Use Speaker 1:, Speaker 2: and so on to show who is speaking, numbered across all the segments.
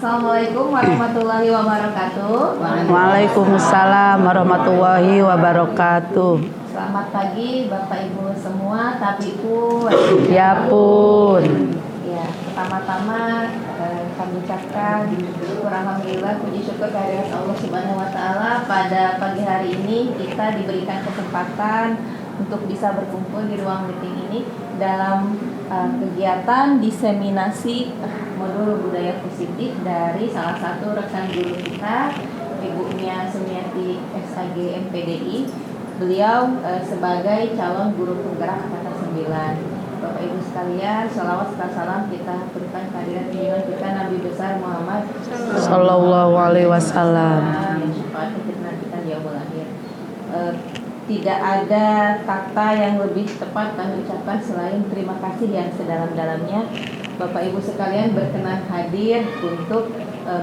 Speaker 1: Assalamualaikum warahmatullahi wabarakatuh.
Speaker 2: Waalaikumsalam warahmatullahi wabarakatuh.
Speaker 1: Selamat pagi Bapak Ibu semua, tapi pun.
Speaker 2: Ya pun.
Speaker 1: Ya, pertama-tama kami ucapkan syukur alhamdulillah, puji syukur kehadirat Allah Subhanahu wa taala pada pagi hari ini kita diberikan kesempatan untuk bisa berkumpul di ruang meeting ini dalam kegiatan diseminasi modul budaya positif dari salah satu rekan guru kita, Ibu Mia Sumiati SAG MPDI. Beliau sebagai calon guru penggerak angkatan 9. Bapak Ibu sekalian, shalawat serta salam kita berikan kehadirat junjungan kita Nabi besar Muhammad
Speaker 2: Sallallahu alaihi wasallam.
Speaker 1: Yang syafaat kita nantikan yaumul akhir. Tidak ada kata yang lebih tepat kami ucapkan selain terima kasih yang sedalam-dalamnya Bapak Ibu sekalian berkenan hadir untuk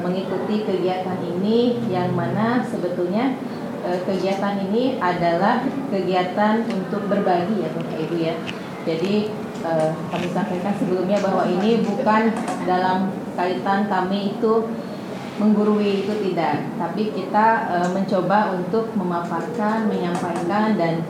Speaker 1: mengikuti kegiatan ini, yang mana sebetulnya kegiatan ini adalah kegiatan untuk berbagi ya Bapak Ibu ya. Jadi kami sampaikan sebelumnya bahwa ini bukan dalam kaitan kami itu menggurui, itu tidak, tapi kita mencoba untuk memaparkan, menyampaikan dan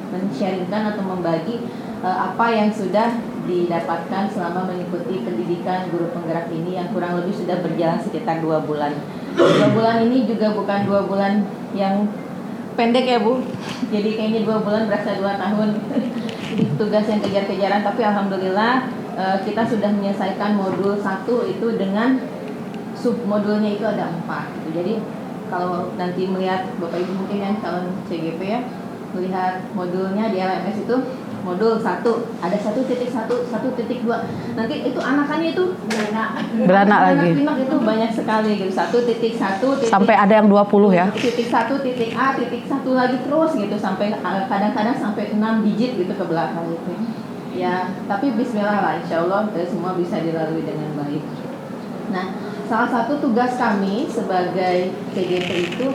Speaker 1: men-sharingkan atau membagi apa yang sudah didapatkan selama mengikuti pendidikan guru penggerak ini yang kurang lebih sudah berjalan sekitar 2 bulan. 2 bulan ini juga bukan 2 bulan yang pendek ya Bu. Jadi kayaknya 2 bulan berasa 2 tahun. Jadi tugas yang kejar-kejaran, tapi alhamdulillah kita sudah menyelesaikan modul 1 itu dengan submodulnya itu ada 4 gitu. Jadi kalau nanti melihat Bapak Ibu mungkin yang calon CGP ya, melihat modulnya di LMS itu modul 1 ada 1.1, 1.2. Nanti itu anakannya itu beranak
Speaker 2: lagi.
Speaker 1: Itu banyak sekali gitu. 1.1
Speaker 2: sampai ada yang 20 ya.
Speaker 1: Titik 1, titik A, titik 1 lagi terus gitu sampai kadang-kadang sampai 6 digit gitu ke belakang gitu. Ya, tapi bismillah lah, insyaallah semua bisa dilalui dengan baik. Nah, salah satu tugas kami sebagai CGP itu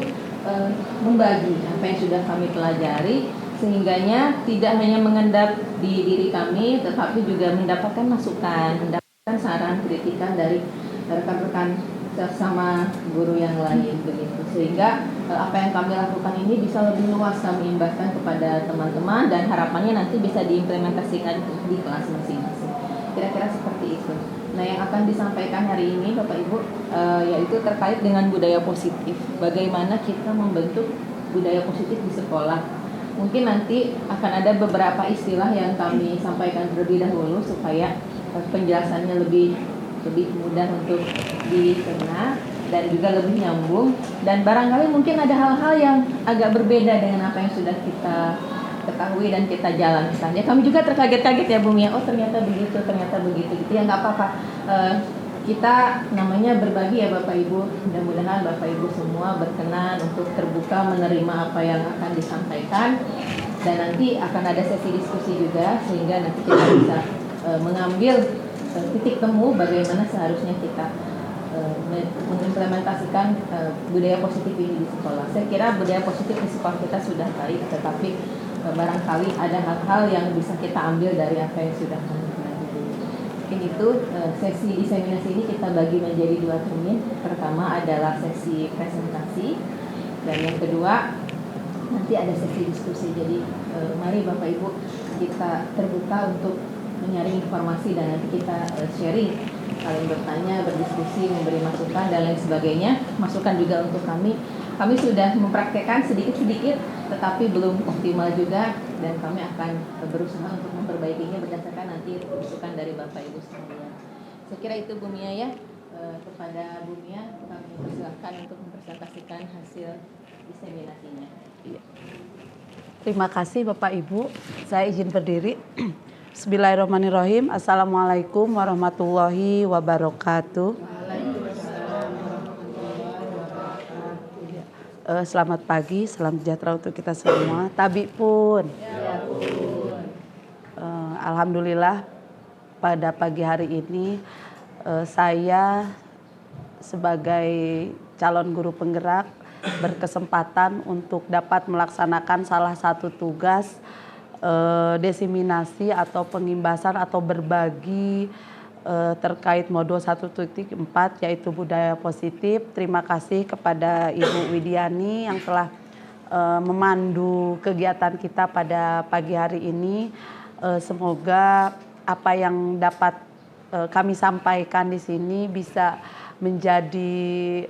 Speaker 1: membagi apa yang sudah kami pelajari, sehingganya tidak hanya mengendap di diri kami, tetapi juga mendapatkan masukan, mendapatkan saran kritikan dari rekan-rekan sesama guru yang lain begitu. Sehingga apa yang kami lakukan ini bisa lebih luas kami imbaskan kepada teman-teman dan harapannya nanti bisa diimplementasikan di kelas masing-masing. Kira-kira seperti itu. Nah, yang akan disampaikan hari ini Bapak Ibu yaitu terkait dengan budaya positif. Bagaimana kita membentuk budaya positif di sekolah. Mungkin nanti akan ada beberapa istilah yang kami sampaikan terlebih dahulu supaya penjelasannya lebih mudah untuk dicerna dan juga lebih nyambung, dan barangkali mungkin ada hal-hal yang agak berbeda dengan apa yang sudah kita ketahui dan kita jalankan. Ya, kami juga terkaget-kaget ya Bu Mia. Oh ternyata begitu gitu. Ya nggak apa-apa. Kita namanya berbagi ya Bapak Ibu. Mudah-mudahan Bapak Ibu semua berkenan untuk terbuka menerima apa yang akan disampaikan, dan nanti akan ada sesi diskusi juga sehingga nanti kita bisa mengambil titik temu bagaimana seharusnya kita mengimplementasikan budaya positif ini di sekolah. Saya kira budaya positif di sekolah kita sudah baik, tetapi barangkali ada hal-hal yang bisa kita ambil dari apa yang sudah kami pelajari. Mungkin itu sesi diseminasi ini kita bagi menjadi 2 termin. Pertama adalah sesi presentasi, dan yang kedua nanti ada sesi diskusi. Jadi mari Bapak Ibu kita terbuka untuk menyaring informasi dan nanti kita sharing, saling bertanya, berdiskusi, memberi masukan dan lain sebagainya. Masukan juga untuk kami. Kami sudah mempraktekkan sedikit-sedikit, tetapi belum optimal juga, dan kami akan berusaha untuk memperbaikinya berdasarkan nanti masukan dari Bapak Ibu sekalian. Saya kira itu Bu Mia ya. Kepada Bu Mia kami persilahkan untuk mempresentasikan hasil diseminasinya.
Speaker 2: Terima kasih Bapak Ibu. Saya izin berdiri. Bismillahirrahmanirrahim. Assalamualaikum warahmatullahi wabarakatuh. Selamat pagi, salam sejahtera untuk kita semua. Tabi pun. Alhamdulillah pada pagi hari ini saya sebagai calon guru penggerak berkesempatan untuk dapat melaksanakan salah satu tugas diseminasi atau pengimbasan atau berbagi terkait modul 1.4 yaitu budaya positif. Terima kasih kepada Ibu Widiani yang telah memandu kegiatan kita pada pagi hari ini. Semoga apa yang dapat kami sampaikan di sini bisa menjadi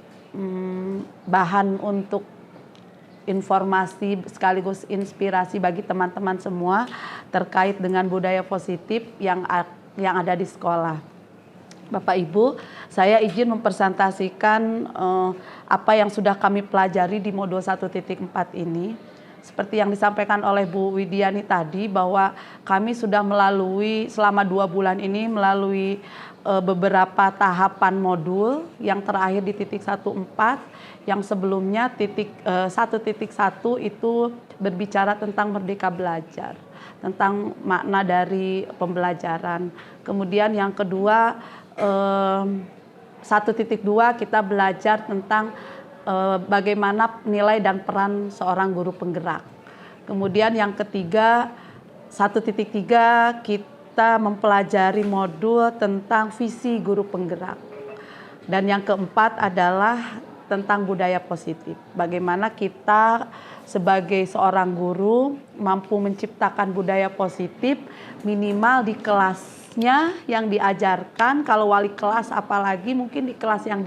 Speaker 2: bahan untuk informasi sekaligus inspirasi bagi teman-teman semua terkait dengan budaya positif yang ada di sekolah. Bapak Ibu, saya izin mempresentasikan apa yang sudah kami pelajari di modul 1.4 ini. Seperti yang disampaikan oleh Bu Widiani tadi, bahwa kami sudah melalui selama 2 bulan ini melalui beberapa tahapan modul. Yang terakhir di titik 1.4, yang sebelumnya titik 1.1 itu berbicara tentang merdeka belajar, tentang makna dari pembelajaran. Kemudian yang kedua 1.2 kita belajar tentang bagaimana nilai dan peran seorang guru penggerak. Kemudian yang ketiga 1.3 kita mempelajari modul tentang visi guru penggerak. Dan yang keempat adalah tentang budaya positif. Bagaimana kita sebagai seorang guru mampu menciptakan budaya positif minimal di kelasnya yang diajarkan, kalau wali kelas apalagi mungkin di kelas yang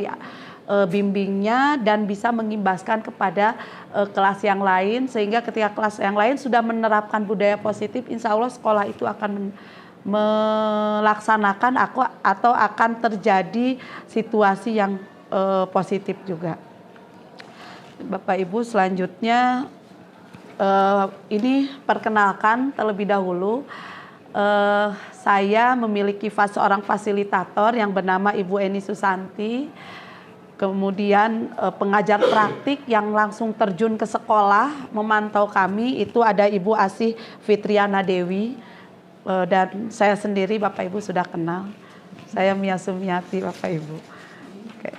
Speaker 2: bimbingnya, dan bisa mengimbaskan kepada kelas yang lain, sehingga ketika kelas yang lain sudah menerapkan budaya positif, insya Allah sekolah itu akan melaksanakan atau akan terjadi situasi yang positif juga. Bapak Ibu, selanjutnya ini perkenalkan terlebih dahulu, saya memiliki seorang fasilitator yang bernama Ibu Eni Susanti. Kemudian pengajar praktik yang langsung terjun ke sekolah memantau kami itu ada Ibu Asih Fitriana Dewi, dan saya sendiri Bapak Ibu sudah kenal. Saya Mia Sumiati, Bapak Ibu. Oke.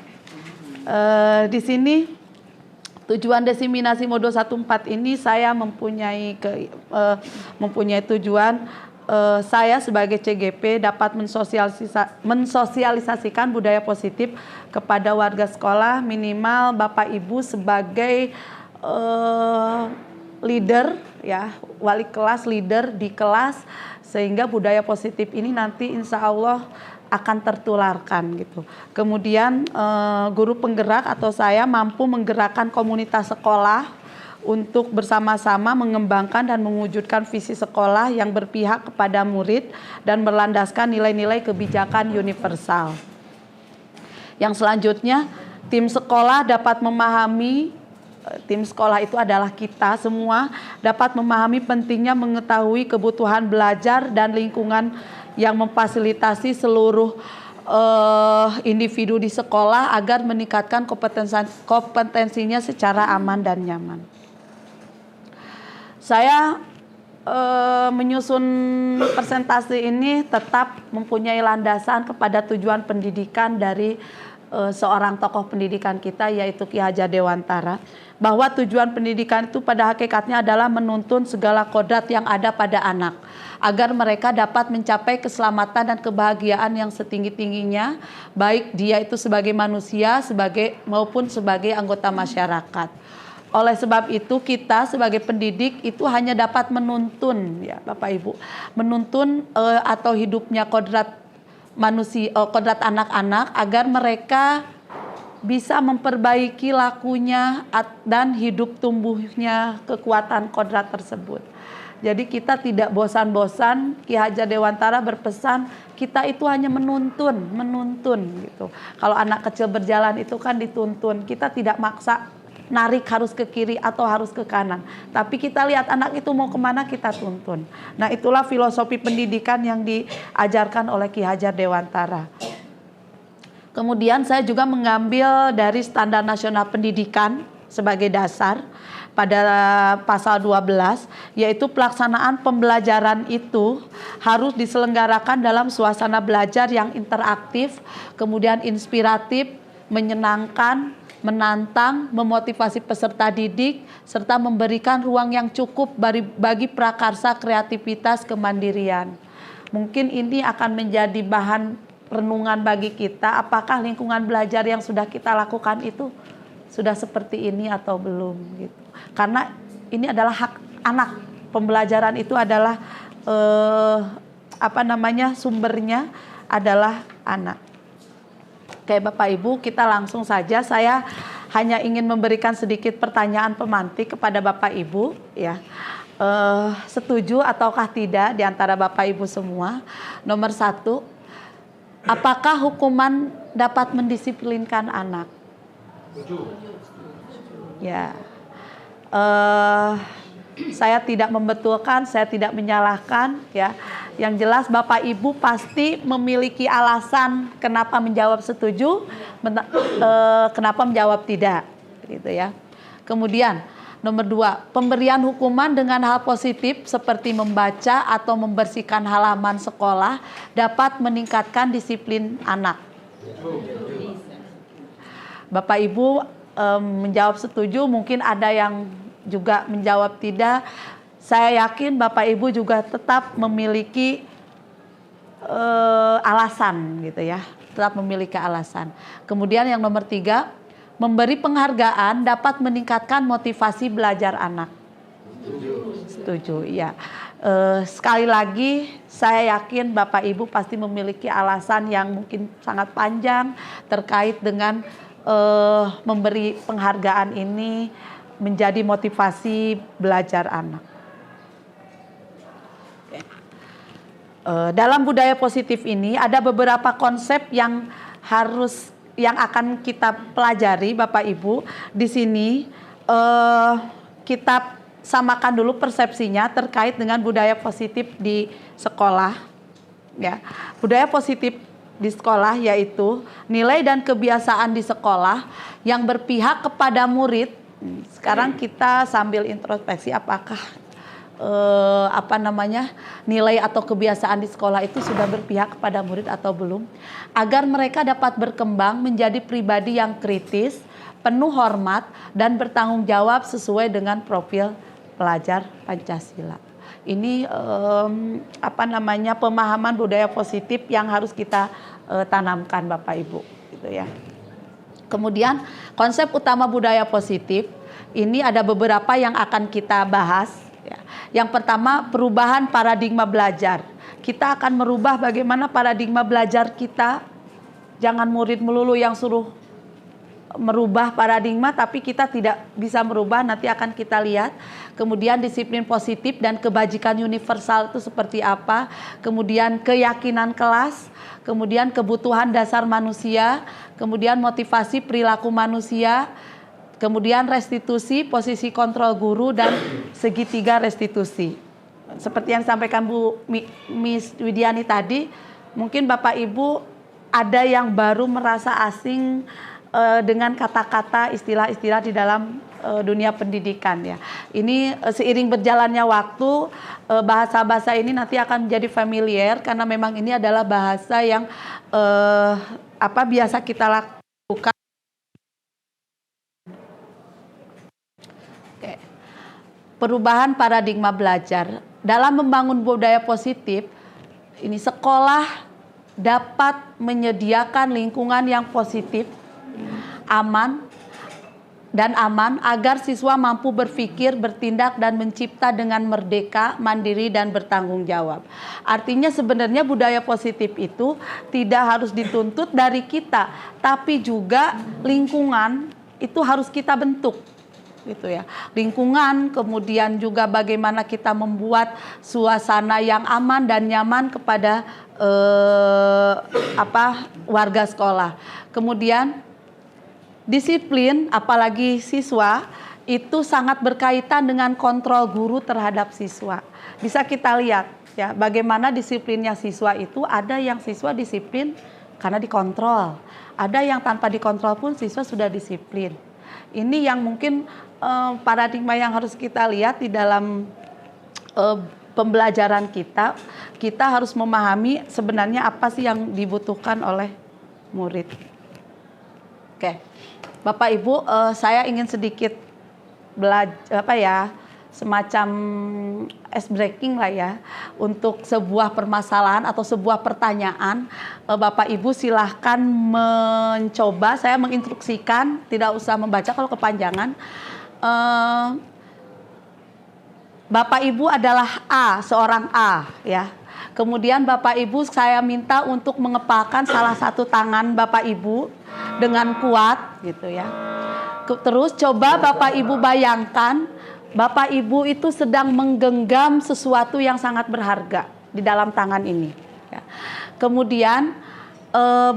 Speaker 2: Di sini tujuan diseminasi modul 1.4 ini saya mempunyai tujuan saya sebagai CGP dapat mensosialisasikan budaya positif kepada warga sekolah, minimal Bapak Ibu sebagai leader ya, wali kelas, leader di kelas, sehingga budaya positif ini nanti insya Allah akan tertularkan gitu. Kemudian guru penggerak atau saya mampu menggerakkan komunitas sekolah untuk bersama-sama mengembangkan dan mewujudkan visi sekolah yang berpihak kepada murid dan berlandaskan nilai-nilai kebijakan universal. Yang selanjutnya, tim sekolah dapat memahami, tim sekolah itu adalah kita semua, dapat memahami pentingnya mengetahui kebutuhan belajar dan lingkungan yang memfasilitasi seluruh individu di sekolah agar meningkatkan kompetensinya secara aman dan nyaman. Saya menyusun presentasi ini tetap mempunyai landasan kepada tujuan pendidikan dari seorang tokoh pendidikan kita, yaitu Ki Hajar Dewantara, bahwa tujuan pendidikan itu pada hakikatnya adalah menuntun segala kodrat yang ada pada anak agar mereka dapat mencapai keselamatan dan kebahagiaan yang setinggi-tingginya, baik dia itu sebagai manusia maupun sebagai anggota masyarakat. Oleh sebab itu kita sebagai pendidik itu hanya dapat menuntun ya Bapak Ibu, menuntun atau hidupnya kodrat manusia, kodrat anak-anak agar mereka bisa memperbaiki lakunya dan hidup tumbuhnya kekuatan kodrat tersebut. Jadi kita tidak bosan-bosan. Ki Hajar Dewantara berpesan kita itu hanya menuntun gitu. Kalau anak kecil berjalan itu kan dituntun, kita tidak maksa narik harus ke kiri atau harus ke kanan. Tapi kita lihat anak itu mau kemana, kita tuntun. Nah itulah filosofi pendidikan yang diajarkan oleh Ki Hajar Dewantara. Kemudian saya juga mengambil dari Standar Nasional Pendidikan sebagai dasar pada pasal 12, yaitu pelaksanaan pembelajaran itu harus diselenggarakan dalam suasana belajar yang interaktif, kemudian inspiratif, menyenangkan, menantang, memotivasi peserta didik, serta memberikan ruang yang cukup bagi prakarsa kreativitas kemandirian. Mungkin ini akan menjadi bahan renungan bagi kita, apakah lingkungan belajar yang sudah kita lakukan itu sudah seperti ini atau belum gitu. Karena ini adalah hak anak. Pembelajaran itu adalah sumbernya adalah anak. Kayak Bapak Ibu, kita langsung saja, saya hanya ingin memberikan sedikit pertanyaan pemantik kepada Bapak Ibu ya. Setuju ataukah tidak di antara Bapak Ibu semua? Nomor 1, apakah hukuman dapat mendisiplinkan anak? Ya, saya tidak membetulkan, saya tidak menyalahkan ya. Yang jelas Bapak Ibu pasti memiliki alasan kenapa menjawab setuju, kenapa menjawab tidak, gitu ya. Kemudian nomor 2, pemberian hukuman dengan hal positif seperti membaca atau membersihkan halaman sekolah dapat meningkatkan disiplin anak. Bapak Ibu menjawab setuju, mungkin ada yang juga menjawab tidak. Saya yakin Bapak Ibu juga tetap memiliki alasan gitu ya, tetap memiliki alasan. Kemudian yang nomor 3, memberi penghargaan dapat meningkatkan motivasi belajar anak. Setuju, ya. Sekali lagi saya yakin Bapak Ibu pasti memiliki alasan yang mungkin sangat panjang terkait dengan memberi penghargaan ini menjadi motivasi belajar anak. Dalam budaya positif ini ada beberapa konsep yang akan kita pelajari Bapak Ibu. Di sini kita samakan dulu persepsinya terkait dengan budaya positif di sekolah. Ya, budaya positif di sekolah yaitu nilai dan kebiasaan di sekolah yang berpihak kepada murid. Sekarang kita sambil introspeksi apakah nilai atau kebiasaan di sekolah itu sudah berpihak kepada murid atau belum, agar mereka dapat berkembang menjadi pribadi yang kritis, penuh hormat dan bertanggung jawab sesuai dengan profil pelajar Pancasila. Ini pemahaman budaya positif yang harus kita tanamkan Bapak Ibu, gitu ya. Kemudian konsep utama budaya positif ini ada beberapa yang akan kita bahas. Ya. Yang pertama, perubahan paradigma belajar. Kita akan merubah bagaimana paradigma belajar kita. Jangan murid melulu yang suruh merubah paradigma, tapi kita tidak bisa merubah, nanti akan kita lihat. Kemudian disiplin positif dan kebajikan universal itu seperti apa. Kemudian keyakinan kelas. Kemudian kebutuhan dasar manusia. Kemudian motivasi perilaku manusia. Kemudian restitusi, posisi kontrol guru, dan segitiga restitusi. Seperti yang disampaikan Bu Miss Widiani tadi, mungkin Bapak Ibu ada yang baru merasa asing dengan kata-kata, istilah-istilah di dalam dunia pendidikan ya. Ini seiring berjalannya waktu, bahasa-bahasa ini nanti akan menjadi familiar karena memang ini adalah bahasa yang biasa kita lakukan. Perubahan paradigma belajar. Dalam membangun budaya positif, ini sekolah dapat menyediakan lingkungan yang positif, aman agar siswa mampu berpikir, bertindak dan mencipta dengan merdeka, mandiri dan bertanggung jawab. Artinya sebenarnya budaya positif itu tidak harus dituntut dari kita, tapi juga lingkungan itu harus kita bentuk. Gitu ya. Lingkungan, kemudian juga bagaimana kita membuat suasana yang aman dan nyaman kepada warga sekolah. Kemudian disiplin, apalagi siswa, itu sangat berkaitan dengan kontrol guru terhadap siswa. Bisa kita lihat ya, bagaimana disiplinnya siswa itu, ada yang siswa disiplin karena dikontrol. Ada yang tanpa dikontrol pun siswa sudah disiplin. Ini yang mungkin paradigma yang harus kita lihat di dalam pembelajaran kita. Kita harus memahami sebenarnya apa sih yang dibutuhkan oleh murid. Oke, Bapak Ibu, saya ingin sedikit semacam ice breaking lah ya untuk sebuah permasalahan atau sebuah pertanyaan. Bapak Ibu silahkan mencoba, saya menginstruksikan, tidak usah membaca kalau kepanjangan. Bapak Ibu adalah A, seorang A ya. Kemudian Bapak Ibu saya minta untuk mengepalkan salah satu tangan Bapak Ibu dengan kuat gitu ya. Terus coba Bapak Ibu bayangkan Bapak Ibu itu sedang menggenggam sesuatu yang sangat berharga di dalam tangan ini. Ya. Kemudian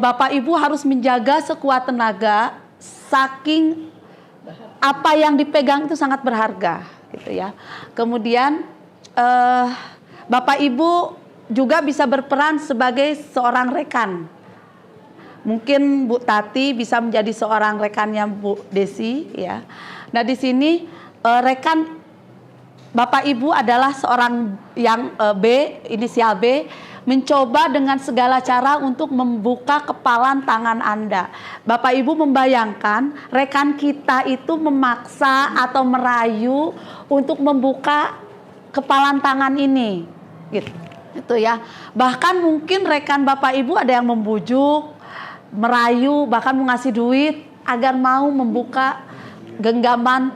Speaker 2: Bapak Ibu harus menjaga sekuat tenaga, saking apa yang dipegang itu sangat berharga, gitu ya. Kemudian Bapak Ibu juga bisa berperan sebagai seorang rekan. Mungkin Bu Tati bisa menjadi seorang rekannya Bu Desi, ya. Nah di sini rekan Bapak Ibu adalah seorang yang B, inisial B, mencoba dengan segala cara untuk membuka kepalan tangan Anda. Bapak Ibu membayangkan rekan kita itu memaksa atau merayu untuk membuka kepalan tangan ini, gitu ya. Bahkan mungkin rekan Bapak Ibu ada yang membujuk, merayu, bahkan mau ngasih duit agar mau membuka genggaman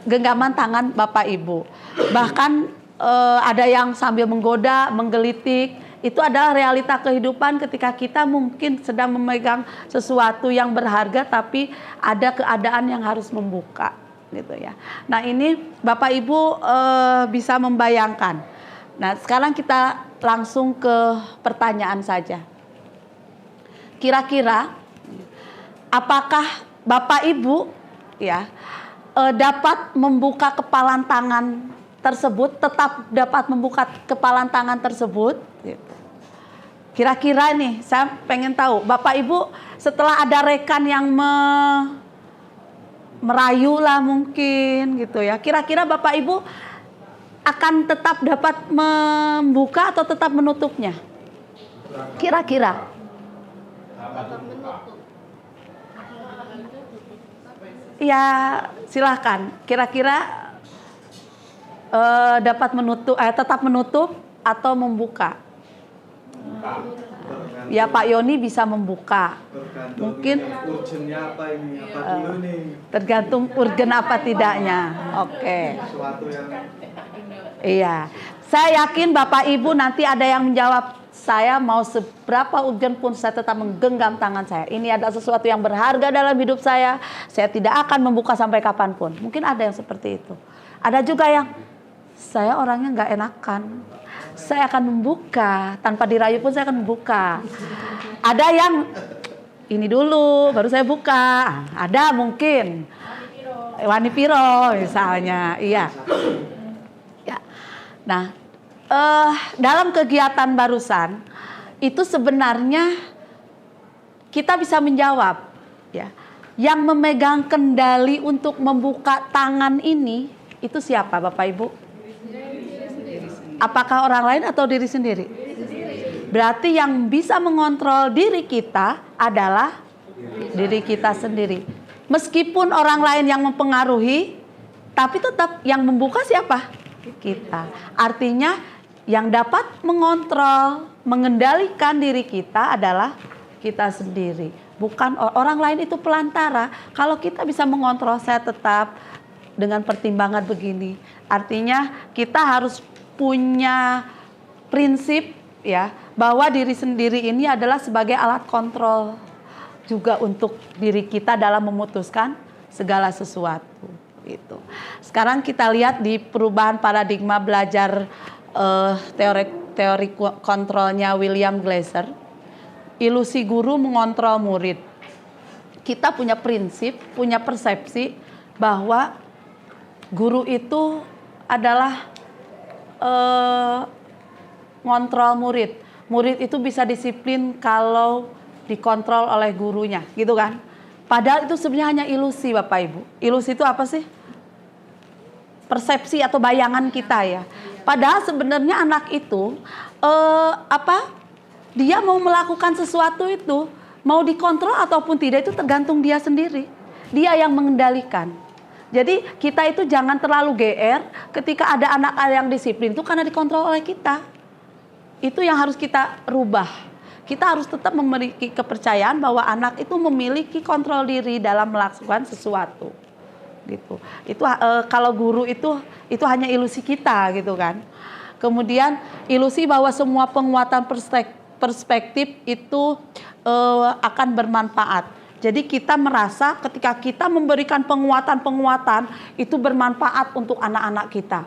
Speaker 2: genggaman tangan Bapak Ibu. Bahkan ada yang sambil menggoda, menggelitik. Itu adalah realita kehidupan ketika kita mungkin sedang memegang sesuatu yang berharga tapi ada keadaan yang harus membuka, gitu ya. Nah ini Bapak Ibu bisa membayangkan. Nah sekarang kita langsung ke pertanyaan saja. Kira-kira apakah Bapak Ibu ya dapat membuka kepalan tangan tersebut, tetap dapat membuka kepalan tangan tersebut? Kira-kira nih, saya pengen tahu, Bapak Ibu setelah ada rekan yang merayu lah mungkin gitu ya, kira-kira Bapak Ibu akan tetap dapat membuka atau tetap menutupnya? Kira-kira? Ya silahkan. Kira-kira dapat menutup, tetap menutup atau membuka? Ya Pak Yoni bisa membuka. Mungkin
Speaker 3: urgennya apa ini? Apa dulu nih?
Speaker 2: tergantung urgen apa tidaknya. Oke.
Speaker 3: Sesuatu yang
Speaker 2: Iya. Saya yakin Bapak Ibu nanti ada yang menjawab. Saya mau seberapa urgen pun saya tetap menggenggam tangan saya. Ini adalah sesuatu yang berharga dalam hidup saya. Saya tidak akan membuka sampai kapanpun. Mungkin ada yang seperti itu. Ada juga yang saya orangnya nggak enakan. Saya akan membuka tanpa dirayu pun saya akan membuka. Ada yang ini dulu baru saya buka. Ada mungkin Wani Piro misalnya. Iya. Ya. Nah. Dalam kegiatan barusan itu sebenarnya kita bisa menjawab ya, yang memegang kendali untuk membuka tangan ini itu siapa Bapak Ibu? Apakah orang lain atau diri sendiri? Berarti yang bisa mengontrol diri kita adalah diri kita sendiri. Meskipun orang lain yang mempengaruhi, tapi tetap yang membuka siapa? Kita. Artinya yang dapat mengontrol, mengendalikan diri kita adalah kita sendiri. Bukan orang lain, itu pelantara. Kalau kita bisa mengontrol, saya tetap dengan pertimbangan begini. Artinya kita harus punya prinsip ya, bahwa diri sendiri ini adalah sebagai alat kontrol juga untuk diri kita dalam memutuskan segala sesuatu. Itu. Sekarang kita lihat di perubahan paradigma belajar teori kontrolnya William Glasser. Ilusi guru mengontrol murid. Kita punya prinsip, punya persepsi bahwa guru itu adalah ngontrol murid. Murid itu bisa disiplin kalau dikontrol oleh gurunya, gitu kan? Padahal itu sebenarnya hanya ilusi Bapak Ibu. Ilusi itu apa sih? Persepsi atau bayangan kita ya. Padahal sebenarnya anak itu dia mau melakukan sesuatu itu, mau dikontrol ataupun tidak itu tergantung dia sendiri. Dia yang mengendalikan. Jadi kita itu jangan terlalu GR ketika ada anak yang disiplin itu karena dikontrol oleh kita. Itu yang harus kita rubah. Kita harus tetap memiliki kepercayaan bahwa anak itu memiliki kontrol diri dalam melakukan sesuatu. Gitu. Itu kalau guru itu hanya ilusi kita gitu kan. Kemudian ilusi bahwa semua penguatan perspektif itu akan bermanfaat. Jadi kita merasa ketika kita memberikan penguatan itu bermanfaat untuk anak-anak kita.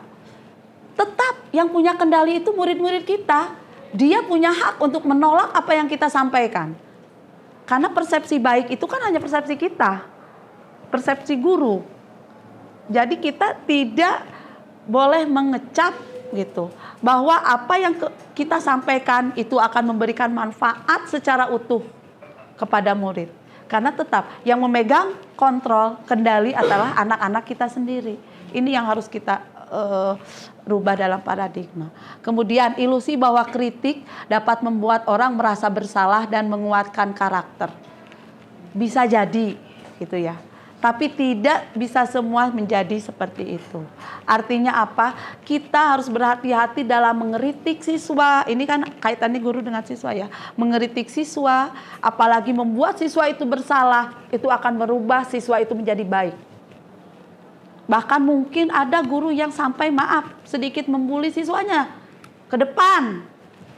Speaker 2: Tetap yang punya kendali itu murid-murid kita. Dia punya hak untuk menolak apa yang kita sampaikan. Karena persepsi baik itu kan hanya persepsi kita. Persepsi guru. Jadi kita tidak boleh mengecap gitu. Bahwa apa yang kita sampaikan itu akan memberikan manfaat secara utuh kepada murid. Karena tetap yang memegang kontrol, kendali adalah anak-anak kita sendiri. Ini yang harus kita rubah dalam paradigma. Kemudian ilusi bahwa kritik dapat membuat orang merasa bersalah dan menguatkan karakter. Bisa jadi gitu ya. Tapi tidak bisa semua menjadi seperti itu. Artinya apa? Kita harus berhati-hati dalam mengeritik siswa. Ini kan kaitannya guru dengan siswa ya. Mengeritik siswa, apalagi membuat siswa itu bersalah, itu akan merubah siswa itu menjadi baik. Bahkan mungkin ada guru yang sampai maaf sedikit membuli siswanya ke depan.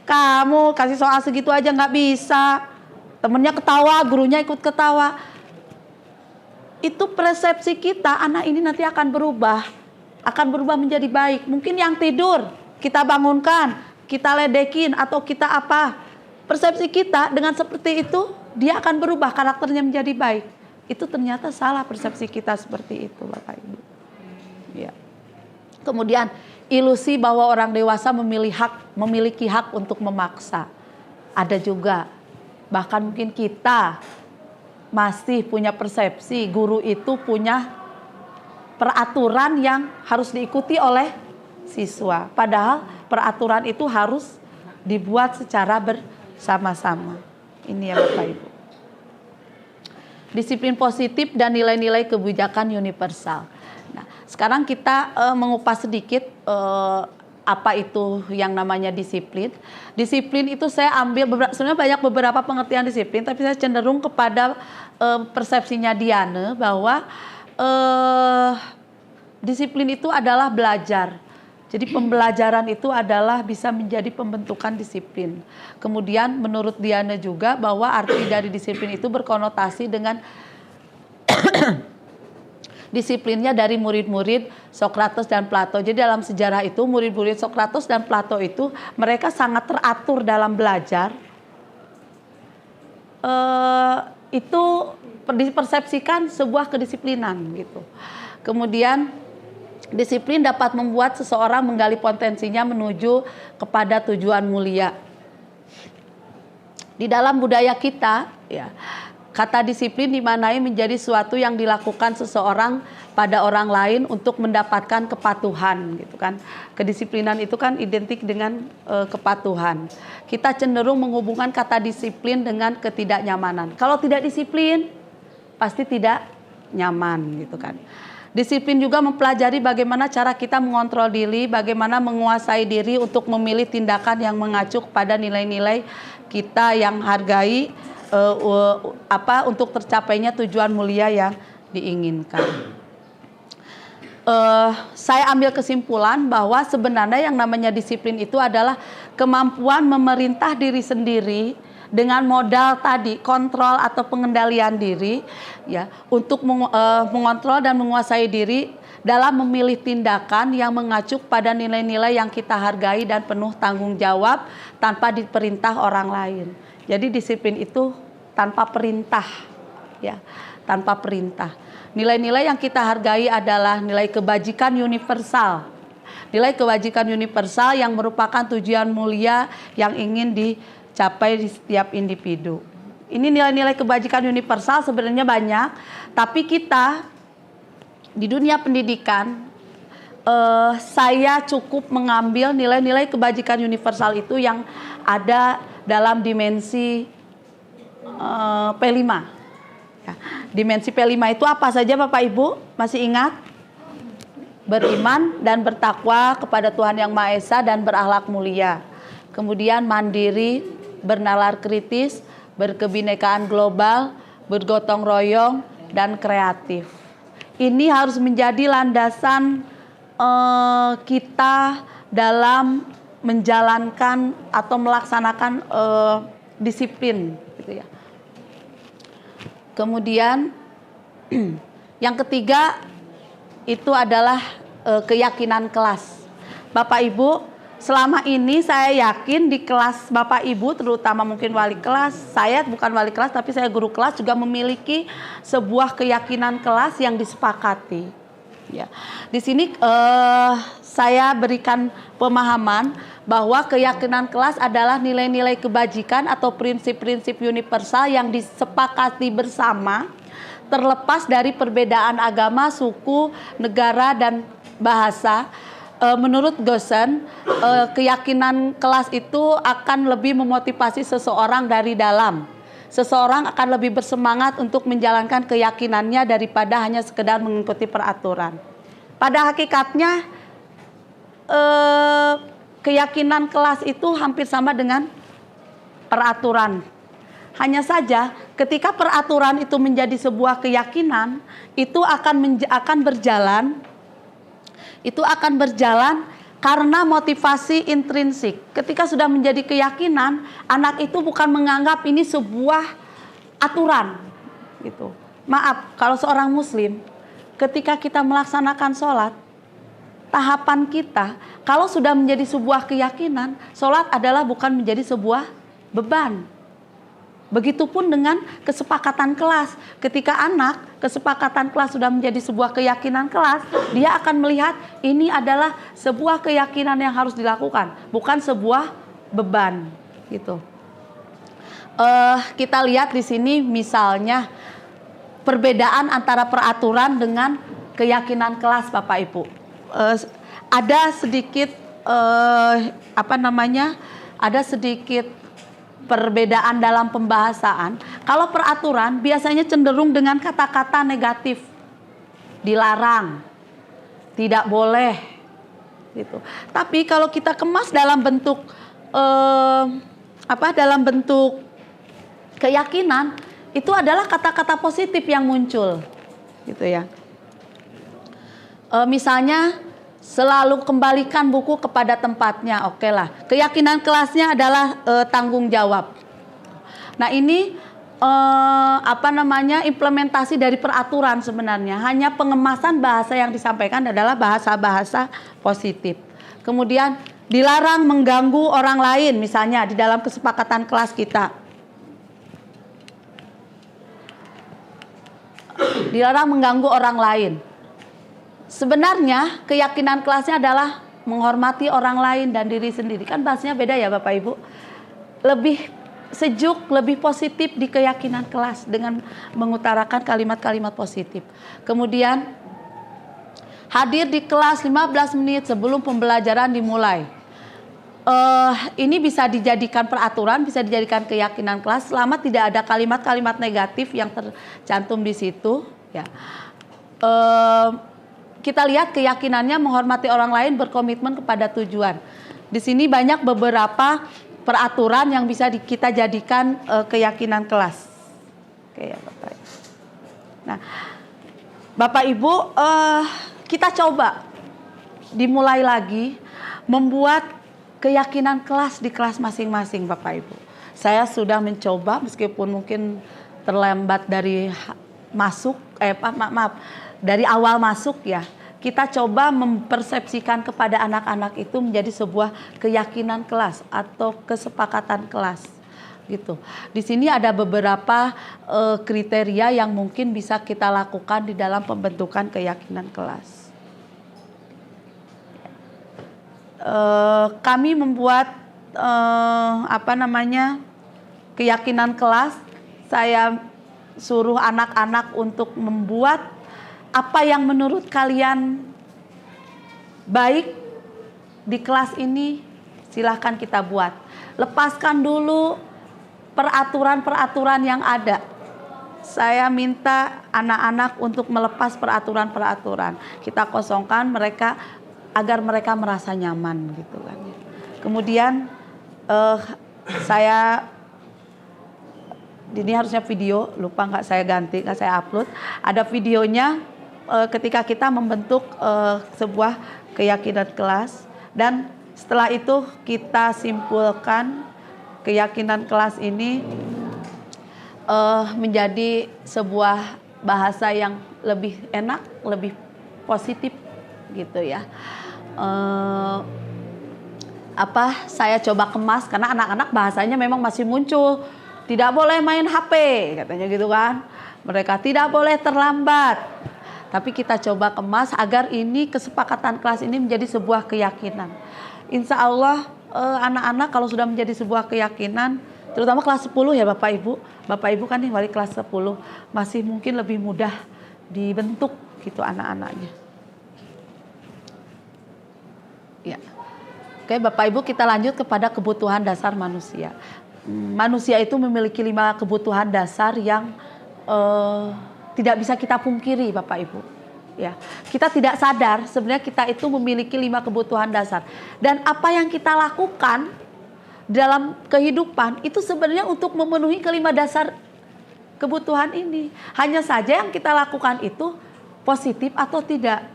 Speaker 2: Kamu kasih soal segitu aja nggak bisa. Temennya ketawa, gurunya ikut ketawa. Itu persepsi kita, anak ini nanti akan berubah menjadi baik. Mungkin yang tidur kita bangunkan, kita ledekin atau kita apa. Persepsi kita dengan seperti itu dia akan berubah karakternya menjadi baik. Itu ternyata salah persepsi kita seperti itu Bapak Ibu. Ya. Kemudian ilusi bahwa orang dewasa memiliki hak untuk memaksa. Ada juga. Bahkan mungkin kita masih punya persepsi guru itu punya peraturan yang harus diikuti oleh siswa. Padahal peraturan itu harus dibuat secara bersama-sama. Ini ya Bapak Ibu. Disiplin positif dan nilai-nilai kebijakan universal. Nah, sekarang kita mengupas sedikit apa itu yang namanya disiplin. Disiplin itu saya ambil sebenarnya beberapa pengertian disiplin, tapi saya cenderung kepada persepsinya Diane bahwa disiplin itu adalah belajar. Jadi pembelajaran itu adalah bisa menjadi pembentukan disiplin. Kemudian menurut Diane juga bahwa arti dari disiplin itu berkonotasi dengan disiplinnya dari murid-murid Sokrates dan Plato. Jadi dalam sejarah itu murid-murid Sokrates dan Plato itu mereka sangat teratur dalam belajar. Itu dipersepsikan sebuah kedisiplinan gitu. Kemudian disiplin dapat membuat seseorang menggali potensinya menuju kepada tujuan mulia. Di dalam budaya kita ya, kata disiplin dimaknai menjadi suatu yang dilakukan seseorang pada orang lain untuk mendapatkan kepatuhan gitu kan. Kedisiplinan itu kan identik dengan kepatuhan. Kita cenderung menghubungkan kata disiplin dengan ketidaknyamanan. Kalau tidak disiplin pasti tidak nyaman gitu kan. Disiplin juga mempelajari bagaimana cara kita mengontrol diri, bagaimana menguasai diri untuk memilih tindakan yang mengacu pada nilai-nilai kita yang hargai untuk tercapainya tujuan mulia yang diinginkan. Saya ambil kesimpulan bahwa sebenarnya yang namanya disiplin itu adalah kemampuan memerintah diri sendiri dengan modal tadi kontrol atau pengendalian diri ya untuk mengontrol dan menguasai diri dalam memilih tindakan yang mengacu pada nilai-nilai yang kita hargai dan penuh tanggung jawab tanpa diperintah orang lain. Jadi disiplin itu tanpa perintah, ya, tanpa perintah. Nilai-nilai yang kita hargai adalah nilai kebajikan universal. Nilai kebajikan universal yang merupakan tujuan mulia yang ingin dicapai di setiap individu. Ini nilai-nilai kebajikan universal sebenarnya banyak, tapi kita di dunia pendidikan saya cukup mengambil nilai-nilai kebajikan universal itu yang ada dalam dimensi P5. Ya. Dimensi P5 itu apa saja Bapak Ibu? Masih ingat? beriman dan bertakwa kepada Tuhan Yang Maha Esa dan berakhlak mulia. Kemudian mandiri, bernalar kritis, berkebinekaan global, bergotong royong, dan kreatif. Ini harus menjadi landasan kita dalam menjalankan atau melaksanakan disiplin, gitu ya. Kemudian yang ketiga itu adalah keyakinan kelas. Bapak Ibu, selama ini saya yakin di kelas Bapak Ibu, terutama mungkin wali kelas, saya bukan wali kelas tapi saya guru kelas, juga memiliki sebuah keyakinan kelas yang disepakati. Ya, di sini saya berikan pemahaman bahwa keyakinan kelas adalah nilai-nilai kebajikan atau prinsip-prinsip universal yang disepakati bersama, terlepas dari perbedaan agama, suku, negara, dan bahasa. Menurut Gosen, keyakinan kelas itu akan lebih memotivasi seseorang dari dalam. Seseorang akan lebih bersemangat untuk menjalankan keyakinannya daripada hanya sekedar mengikuti peraturan. Pada hakikatnya, keyakinan kelas itu hampir sama dengan peraturan. Hanya saja ketika peraturan itu menjadi sebuah keyakinan, itu akan berjalan karena motivasi intrinsik. Ketika sudah menjadi keyakinan, anak itu bukan menganggap ini sebuah aturan, gitu. Maaf, kalau seorang muslim, ketika kita melaksanakan sholat, tahapan kita, kalau sudah menjadi sebuah keyakinan, sholat adalah bukan menjadi sebuah beban. Begitupun dengan kesepakatan kelas. Ketika anak, kesepakatan kelas sudah menjadi sebuah keyakinan kelas, dia akan melihat ini adalah sebuah keyakinan yang harus dilakukan, bukan sebuah beban, gitu. Kita lihat di sini misalnya perbedaan antara peraturan dengan keyakinan kelas, Bapak Ibu. Ada sedikit perbedaan dalam pembahasaan. Kalau peraturan biasanya cenderung dengan kata-kata negatif, dilarang, tidak boleh, gitu. Tapi kalau kita kemas dalam bentuk keyakinan, itu adalah kata-kata positif yang muncul, gitu ya. Misalnya selalu kembalikan buku kepada tempatnya, oke lah. Keyakinan kelasnya adalah tanggung jawab. Nah ini implementasi dari peraturan sebenarnya. Hanya pengemasan bahasa yang disampaikan adalah bahasa-bahasa positif. Kemudian dilarang mengganggu orang lain, misalnya di dalam kesepakatan kelas kita. Dilarang mengganggu orang lain. Sebenarnya keyakinan kelasnya adalah menghormati orang lain dan diri sendiri. Kan bahasanya beda ya Bapak Ibu. Lebih sejuk, lebih positif di keyakinan kelas dengan mengutarakan kalimat-kalimat positif. Kemudian hadir di kelas 15 menit sebelum pembelajaran dimulai. Ini bisa dijadikan peraturan, bisa dijadikan keyakinan kelas selama tidak ada kalimat-kalimat negatif yang tercantum di situ. Ya. Kita lihat keyakinannya menghormati orang lain, berkomitmen kepada tujuan. Di sini banyak beberapa peraturan yang bisa kita jadikan keyakinan kelas. Oke ya Bapak. Nah, Bapak Ibu, kita coba dimulai lagi membuat keyakinan kelas di kelas masing-masing Bapak Ibu. Saya sudah mencoba meskipun mungkin terlambat dari dari awal masuk ya. Kita coba mempersepsikan kepada anak-anak itu menjadi sebuah keyakinan kelas atau kesepakatan kelas, gitu. Di sini ada beberapa kriteria yang mungkin bisa kita lakukan di dalam pembentukan keyakinan kelas. Kami membuat keyakinan kelas. Saya suruh anak-anak untuk membuat apa yang menurut kalian baik di kelas ini, silahkan kita buat. Lepaskan dulu peraturan-peraturan yang ada. saya minta anak-anak untuk melepas peraturan-peraturan. Kita kosongkan mereka agar mereka merasa nyaman gitu kan. Kemudian saya ini harusnya video, lupa nggak saya ganti, nggak saya upload. Ada videonya ketika kita membentuk sebuah keyakinan kelas, dan setelah itu kita simpulkan keyakinan kelas ini menjadi sebuah bahasa yang lebih enak, lebih positif gitu ya. Saya coba kemas karena anak-anak bahasanya memang masih muncul. Tidak boleh main HP, katanya gitu kan. Mereka tidak boleh terlambat. Tapi kita coba kemas agar ini kesepakatan kelas ini menjadi sebuah keyakinan. Insya Allah anak-anak kalau sudah menjadi sebuah keyakinan, terutama kelas 10 ya Bapak Ibu. Bapak Ibu kan nih wali kelas 10, masih mungkin lebih mudah dibentuk gitu anak-anaknya. Ya. Oke Bapak Ibu, kita lanjut kepada kebutuhan dasar manusia. Manusia itu memiliki 5 kebutuhan dasar yang tidak bisa kita pungkiri Bapak Ibu. Ya, kita tidak sadar sebenarnya kita itu memiliki 5 kebutuhan dasar. Dan apa yang kita lakukan dalam kehidupan itu sebenarnya untuk memenuhi kelima dasar kebutuhan ini. Hanya saja yang kita lakukan itu positif atau tidak.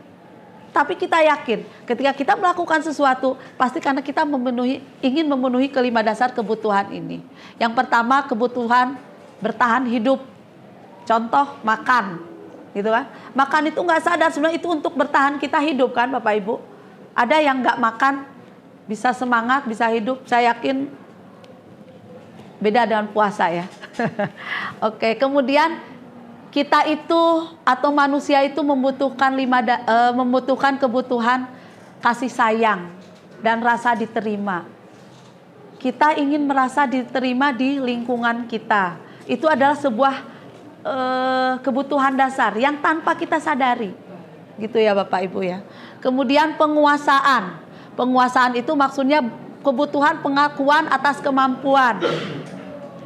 Speaker 2: Tapi kita yakin ketika kita melakukan sesuatu pasti karena kita ingin memenuhi kelima dasar kebutuhan ini. Yang pertama kebutuhan bertahan hidup. Contoh makan, gitu kan? Makan itu nggak sadar sebenarnya itu untuk bertahan kita hidup kan Bapak Ibu. Ada yang nggak makan bisa semangat, bisa hidup. Saya yakin beda dengan puasa ya. Oke, kemudian kita itu atau manusia itu membutuhkan membutuhkan kebutuhan kasih sayang dan rasa diterima. Kita ingin merasa diterima di lingkungan kita. Itu adalah sebuah kebutuhan dasar yang tanpa kita sadari. Gitu ya Bapak Ibu ya. Kemudian penguasaan. Penguasaan itu maksudnya kebutuhan pengakuan atas kemampuan.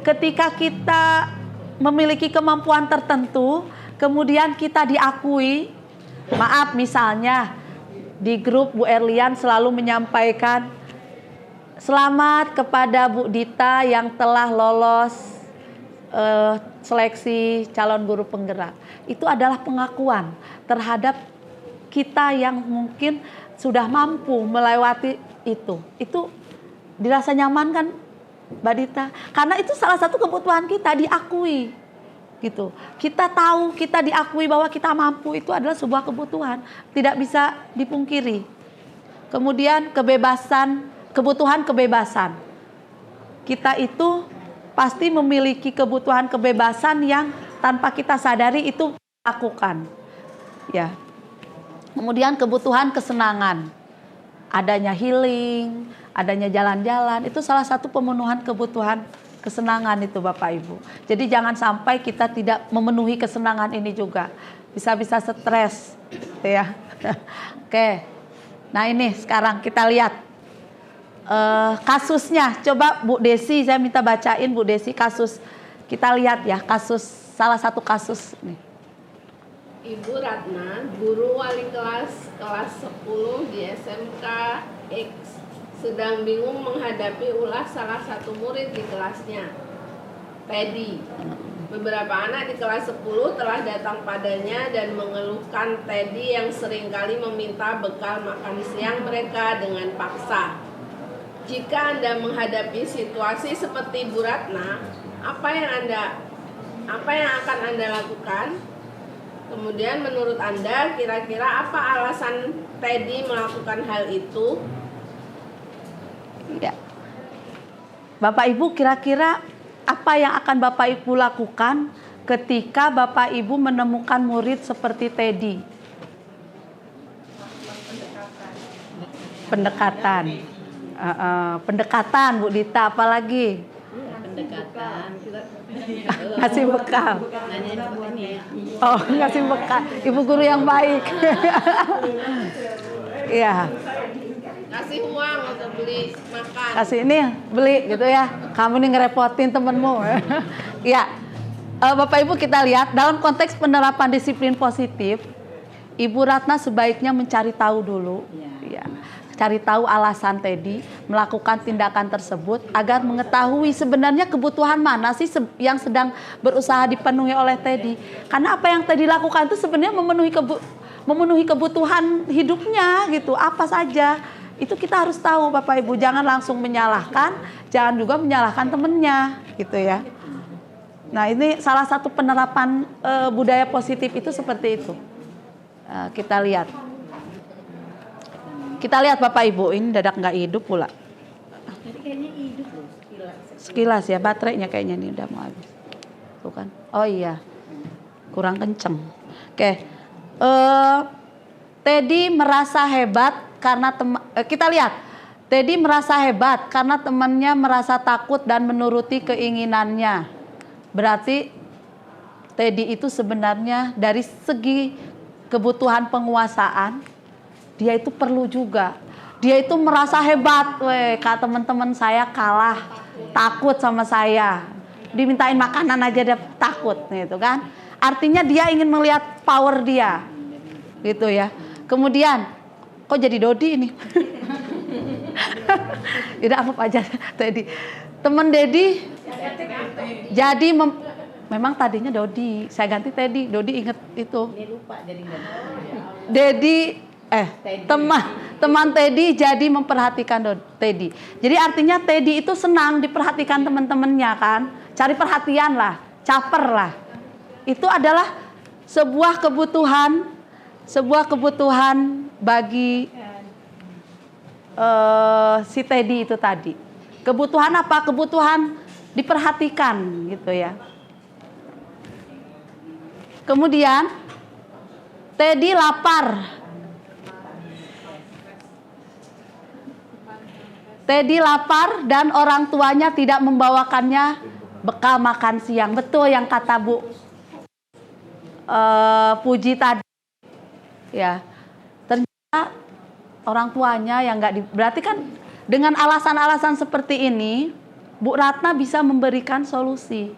Speaker 2: Ketika kita memiliki kemampuan tertentu, kemudian kita diakui. Maaf misalnya di grup Bu Erlian selalu menyampaikan selamat kepada Bu Dita yang telah lolos seleksi calon guru penggerak. Itu adalah pengakuan terhadap kita yang mungkin sudah mampu melewati itu. Itu dirasa nyaman kan Mbak Dita? Karena itu salah satu kebutuhan kita diakui. Gitu. Kita tahu, kita diakui bahwa kita mampu, itu adalah sebuah kebutuhan, tidak bisa dipungkiri. Kemudian kebebasan, kebutuhan kebebasan. Kita itu pasti memiliki kebutuhan kebebasan yang tanpa kita sadari itu lakukan. Ya. Kemudian kebutuhan kesenangan. Adanya healing, adanya jalan-jalan, itu salah satu pemenuhan kebutuhan kesenangan itu Bapak Ibu. Jadi jangan sampai kita tidak memenuhi kesenangan ini juga. Bisa-bisa stres gitu ya. Oke. Nah ini sekarang kita lihat kasusnya. Coba Bu Desi, saya minta bacain Bu Desi kasus. Kita lihat ya kasus, salah satu kasus nih.
Speaker 4: Ibu Ratna, guru wali kelas 10 di SMK X, sedang bingung menghadapi ulah salah satu murid di kelasnya, Teddy. Beberapa anak di kelas 10 telah datang padanya dan mengeluhkan Teddy yang seringkali meminta bekal makan siang mereka dengan paksa. Jika Anda menghadapi situasi seperti Bu Ratna, apa yang akan Anda lakukan? Kemudian menurut Anda kira-kira apa alasan Teddy melakukan hal itu?
Speaker 2: Ya. Bapak Ibu kira-kira apa yang akan Bapak Ibu lakukan ketika Bapak Ibu menemukan murid seperti Teddy? Pendekatan Bu Dita, apalagi?
Speaker 4: Pendekatan.
Speaker 2: Ngasih bekal. Oh, ngasih bekal. Ibu guru yang baik. Iya.
Speaker 4: Kasih uang untuk beli makan.
Speaker 2: Kasih ini beli gitu ya. Kamu nih ngerepotin temenmu. Ya. Bapak Ibu kita lihat dalam konteks penerapan disiplin positif, Ibu Ratna sebaiknya mencari tahu dulu, ya, cari tahu alasan Teddy melakukan tindakan tersebut agar mengetahui sebenarnya kebutuhan mana sih yang sedang berusaha dipenuhi oleh Teddy. Karena apa yang Teddy lakukan itu sebenarnya memenuhi kebutuhan hidupnya gitu, apa saja. Itu kita harus tahu Bapak Ibu, jangan langsung menyalahkan, jangan juga menyalahkan temennya gitu ya. Nah ini salah satu penerapan budaya positif itu seperti itu. Kita lihat Bapak Ibu, ini dadak nggak hidup pula.
Speaker 1: Tadi kayaknya hidup loh,
Speaker 2: Sekilas ya, baterainya kayaknya ini udah mau habis. Tuh kan, oh iya, kurang kenceng. Oke, Teddy merasa hebat karena kita lihat, Teddy merasa hebat karena temannya merasa takut dan menuruti keinginannya. Berarti Teddy itu sebenarnya dari segi kebutuhan penguasaan, dia itu perlu juga. Dia itu merasa hebat, kata teman-teman saya kalah, takut sama saya. Dimintain makanan aja dia takut, gitu kan? Artinya dia ingin melihat power dia, gitu ya. Kemudian, kok jadi Dodi ini? Tidak anggap aja Teddy. Teman Dedi jadi memang tadinya Dodi, saya ganti Teddy. Dodi inget itu.
Speaker 1: Dia lupa jadi
Speaker 2: Dedi teman Teddy jadi memperhatikan Teddy. Jadi artinya Teddy itu senang diperhatikan teman-temannya kan, cari perhatian lah, caper lah. Itu adalah sebuah kebutuhan bagi si Teddy itu tadi. Kebutuhan apa? Kebutuhan diperhatikan gitu ya. Kemudian Teddy lapar. Teddy lapar dan orang tuanya tidak membawakannya bekal makan siang. Betul yang kata Bu Puji tadi. Ya, ternyata orang tuanya yang berarti kan dengan alasan-alasan seperti ini, Bu Ratna bisa memberikan solusi.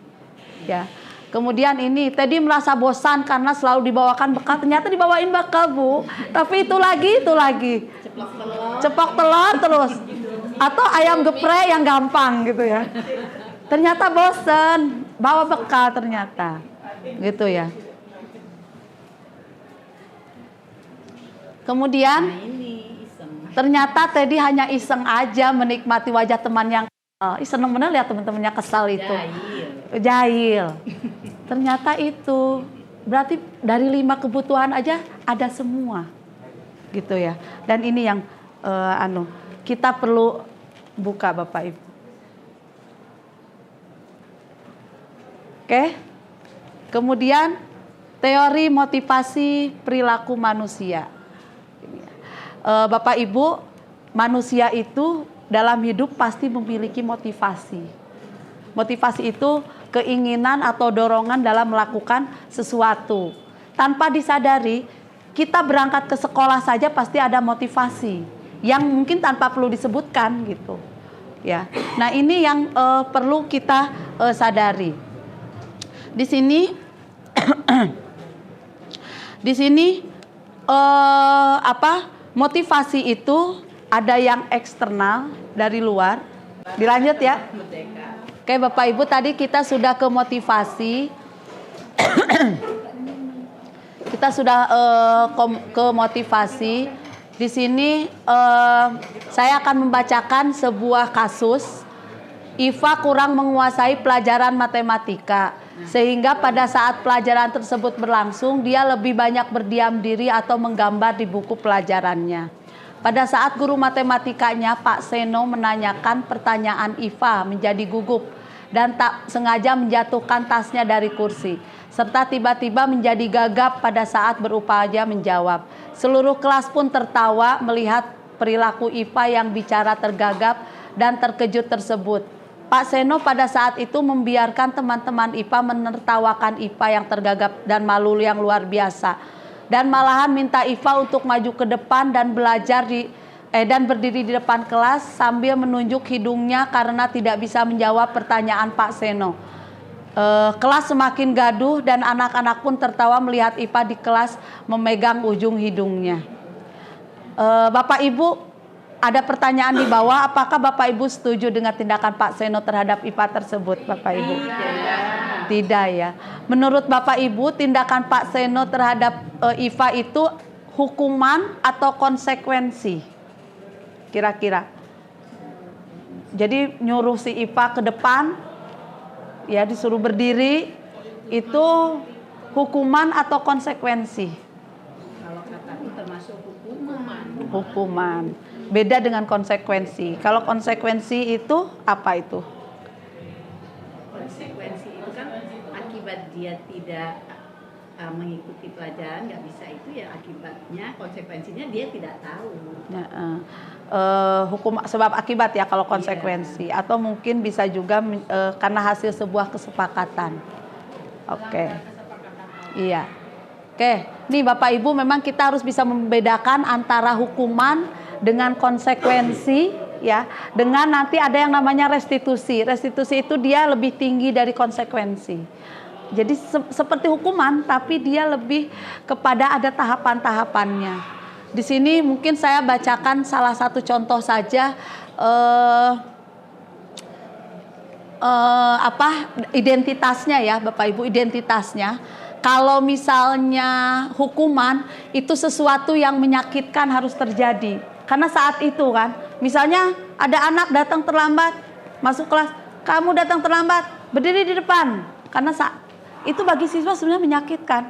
Speaker 2: Ya. Kemudian ini Teddy merasa bosan karena selalu dibawakan bekal, ternyata dibawain bekal Bu, tapi itu lagi. Ceplok telur terus. Atau ayam geprek yang gampang gitu ya. Ternyata bosan, bawa bekal ternyata. Gitu ya. Kemudian ternyata Teddy hanya iseng aja menikmati wajah teman yang seneng bener lihat teman-temannya kesal itu. Jahil. Ternyata itu berarti dari 5 kebutuhan aja ada semua. Gitu ya. Dan ini yang kita perlu buka Bapak Ibu. Oke. Kemudian teori motivasi perilaku manusia. Bapak Ibu, manusia itu dalam hidup pasti memiliki motivasi. Motivasi itu keinginan atau dorongan dalam melakukan sesuatu. Tanpa disadari, kita berangkat ke sekolah saja pasti ada motivasi yang mungkin tanpa perlu disebutkan gitu. Ya. Nah, ini yang perlu kita sadari. Di sini motivasi itu ada yang eksternal dari luar. Dilanjut ya. Oke Bapak Ibu, tadi kita sudah ke motivasi. Kita sudah ke motivasi. Di sini saya akan membacakan sebuah kasus. Iva kurang menguasai pelajaran matematika. Sehingga pada saat pelajaran tersebut berlangsung, dia lebih banyak berdiam diri atau menggambar di buku pelajarannya. Pada saat guru matematikanya, Pak Seno, menanyakan pertanyaan Iva menjadi gugup dan tak sengaja menjatuhkan tasnya dari kursi, serta tiba-tiba menjadi gagap pada saat berupaya menjawab. Seluruh kelas pun tertawa melihat perilaku Iva yang bicara tergagap dan terkejut tersebut. Pak Seno pada saat itu membiarkan teman-teman IPA menertawakan IPA yang tergagap dan malu yang luar biasa. Dan malahan minta IPA untuk maju ke depan dan belajar dan berdiri di depan kelas sambil menunjuk hidungnya karena tidak bisa menjawab pertanyaan Pak Seno. Kelas semakin gaduh dan anak-anak pun tertawa melihat IPA di kelas memegang ujung hidungnya. Bapak Ibu, ada pertanyaan di bawah. Apakah Bapak Ibu setuju dengan tindakan Pak Seno terhadap IPA tersebut, Bapak Ibu? Tidak ya. Menurut Bapak Ibu, tindakan Pak Seno terhadap IPA itu hukuman atau konsekuensi? Kira-kira. Jadi nyuruh si IPA ke depan, ya disuruh berdiri, itu hukuman atau konsekuensi?
Speaker 5: Kalau kataku termasuk hukuman.
Speaker 2: Hukuman. Beda dengan konsekuensi. Kalau konsekuensi itu apa itu?
Speaker 5: Konsekuensi itu kan akibat dia tidak mengikuti pelajaran, nggak bisa, itu ya akibatnya, konsekuensinya dia tidak tahu.
Speaker 2: Ya, hukum sebab akibat ya kalau konsekuensi, atau mungkin bisa juga karena hasil sebuah kesepakatan. Oke. Iya. Oke, nih Bapak Ibu, memang kita harus bisa membedakan antara hukuman dengan konsekuensi, ya. Dengan nanti ada yang namanya restitusi. Restitusi itu dia lebih tinggi dari konsekuensi. Jadi seperti hukuman, tapi dia lebih kepada ada tahapan-tahapannya. Di sini mungkin saya bacakan salah satu contoh saja, identitasnya ya, Bapak Ibu, identitasnya. Kalau misalnya hukuman itu sesuatu yang menyakitkan harus terjadi. Karena saat itu kan, misalnya ada anak datang terlambat, masuk kelas, kamu datang terlambat, berdiri di depan. Karena itu bagi siswa sebenarnya menyakitkan.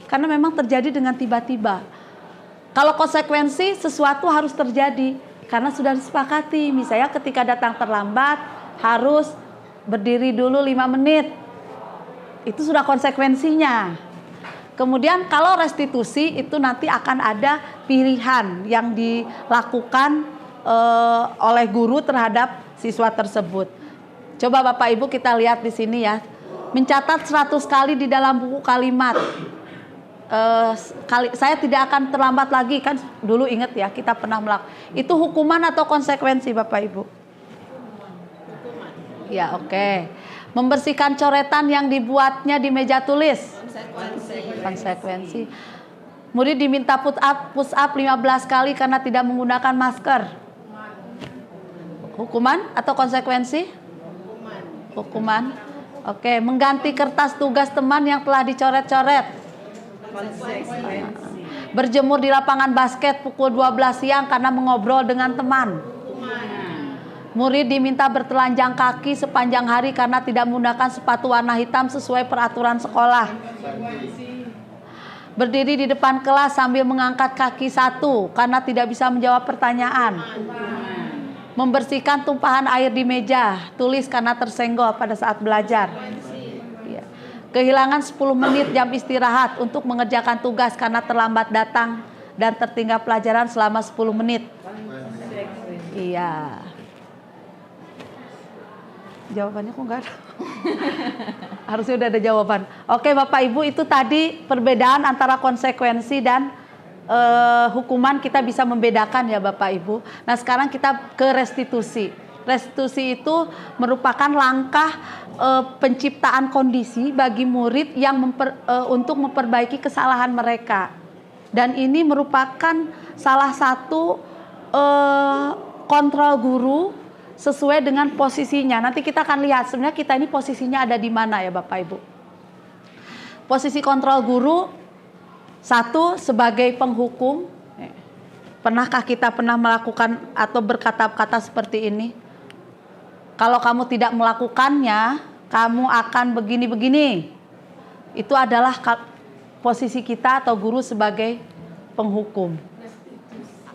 Speaker 2: Karena memang terjadi dengan tiba-tiba. Kalau konsekuensi, sesuatu harus terjadi. Karena sudah disepakati. Misalnya ketika datang terlambat, harus berdiri dulu 5 menit. Itu sudah konsekuensinya. Kemudian kalau restitusi itu nanti akan ada pilihan yang dilakukan oleh guru terhadap siswa tersebut. Coba Bapak Ibu kita lihat di sini ya. Mencatat 100 kali di dalam buku kalimat. Saya tidak akan terlambat lagi, kan dulu ingat ya kita pernah melakukan. Itu hukuman atau konsekuensi Bapak Ibu?
Speaker 5: Hukuman.
Speaker 2: Ya, oke. Membersihkan coretan yang dibuatnya di meja tulis. Konsekuensi. Murid diminta push up 15 kali karena tidak menggunakan masker. Hukuman atau konsekuensi? Hukuman. Oke, mengganti kertas tugas teman yang telah dicoret-coret. Berjemur di lapangan basket pukul 12 siang karena mengobrol dengan teman. Murid diminta bertelanjang kaki sepanjang hari karena tidak menggunakan sepatu warna hitam sesuai peraturan sekolah. Berdiri di depan kelas sambil mengangkat kaki satu karena tidak bisa menjawab pertanyaan. Membersihkan tumpahan air di meja tulis karena tersenggol pada saat belajar. Ya. Kehilangan 10 menit jam istirahat untuk mengerjakan tugas karena terlambat datang dan tertinggal pelajaran selama 10 menit. Iya. Jawabannya kok nggak ada? Harusnya udah ada jawaban. Oke Bapak Ibu, itu tadi perbedaan antara konsekuensi dan hukuman, kita bisa membedakan ya Bapak Ibu. Nah sekarang kita ke restitusi. Restitusi itu merupakan langkah penciptaan kondisi bagi murid yang untuk memperbaiki kesalahan mereka. Dan ini merupakan salah satu kontrol guru sesuai dengan posisinya. Nanti kita akan lihat sebenarnya kita ini posisinya ada di mana ya Bapak Ibu. Posisi kontrol guru, satu sebagai penghukum. Pernahkah kita melakukan atau berkata-kata seperti ini? Kalau kamu tidak melakukannya, kamu akan begini-begini. Itu adalah posisi kita atau guru sebagai penghukum.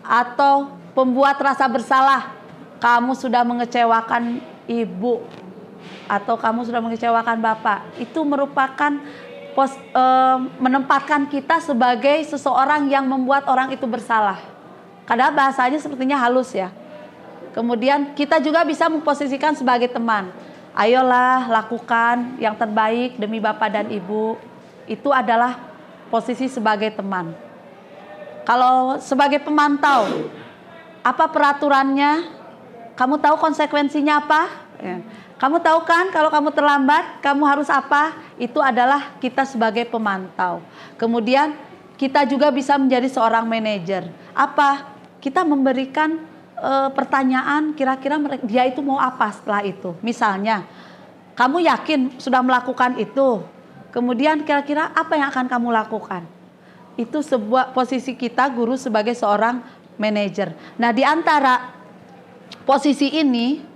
Speaker 2: Atau pembuat rasa bersalah. Kamu sudah mengecewakan ibu atau kamu sudah mengecewakan bapak. Itu merupakan menempatkan kita sebagai seseorang yang membuat orang itu bersalah. Kadang bahasanya sepertinya halus ya. Kemudian kita juga bisa memposisikan sebagai teman. Ayolah lakukan yang terbaik demi bapak dan ibu. Itu adalah posisi sebagai teman. Kalau sebagai pemantau, apa peraturannya? Kamu tahu konsekuensinya apa? Ya. Kamu tahu kan kalau kamu terlambat, kamu harus apa? Itu adalah kita sebagai pemantau. Kemudian kita juga bisa menjadi seorang manajer. Apa? Kita memberikan pertanyaan kira-kira dia itu mau apa setelah itu. Misalnya, kamu yakin sudah melakukan itu, kemudian kira-kira apa yang akan kamu lakukan? Itu sebuah posisi kita guru sebagai seorang manajer. Nah, di antara posisi ini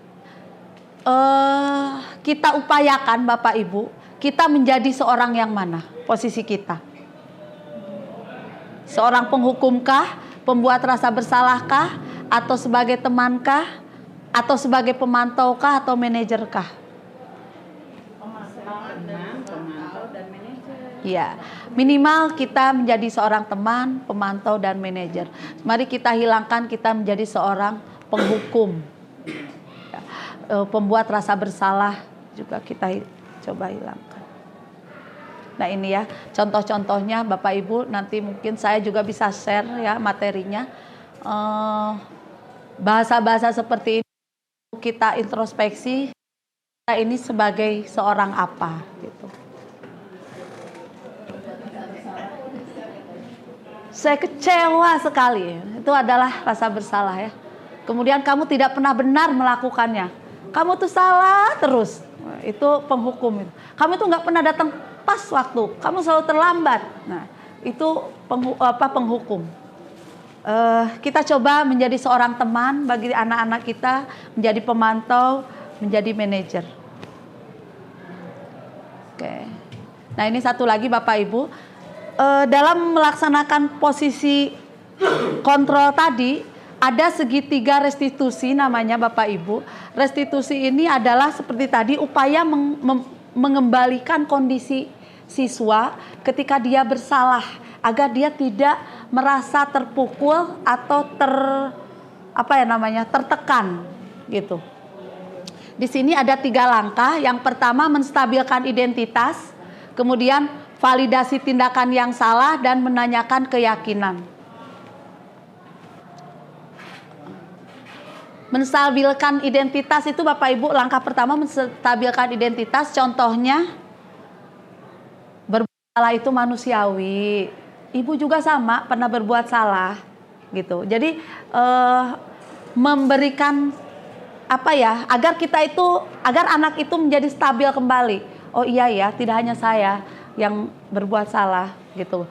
Speaker 2: kita upayakan Bapak Ibu, kita menjadi seorang yang mana? Posisi kita. Seorang penghukumkah? Pembuat rasa bersalahkah? Atau sebagai temankah? Atau sebagai pemantaukah atau manajerkah?
Speaker 5: Pemantau dan manajer.
Speaker 2: Ya, minimal kita menjadi seorang teman, pemantau dan manajer. Mari kita hilangkan kita menjadi seorang penghukum. Pembuat rasa bersalah juga kita coba hilangkan. Nah ini ya contoh-contohnya Bapak Ibu, nanti mungkin saya juga bisa share ya materinya. Bahasa-bahasa seperti ini kita introspeksi, kita ini sebagai seorang apa gitu. Saya kecewa sekali, itu adalah rasa bersalah ya. Kemudian kamu tidak pernah benar melakukannya, kamu tuh salah terus, itu penghukum itu. Kamu tuh nggak pernah datang pas waktu, kamu selalu terlambat. Nah, itu penghukum. Kita coba menjadi seorang teman bagi anak-anak kita, menjadi pemantau, menjadi manajer. Oke. Nah, ini satu lagi Bapak Ibu, dalam melaksanakan posisi kontrol tadi, ada segitiga restitusi namanya Bapak Ibu. Restitusi ini adalah seperti tadi upaya mengembalikan kondisi siswa ketika dia bersalah agar dia tidak merasa terpukul atau tertekan gitu. Di sini ada 3 langkah. Yang pertama menstabilkan identitas, kemudian validasi tindakan yang salah dan menanyakan keyakinan. Menstabilkan identitas itu Bapak Ibu, langkah pertama menstabilkan identitas, contohnya berbuat salah itu manusiawi. Ibu juga sama pernah berbuat salah gitu. Jadi memberikan agar anak itu menjadi stabil kembali. Oh iya ya, tidak hanya saya yang berbuat salah gitu.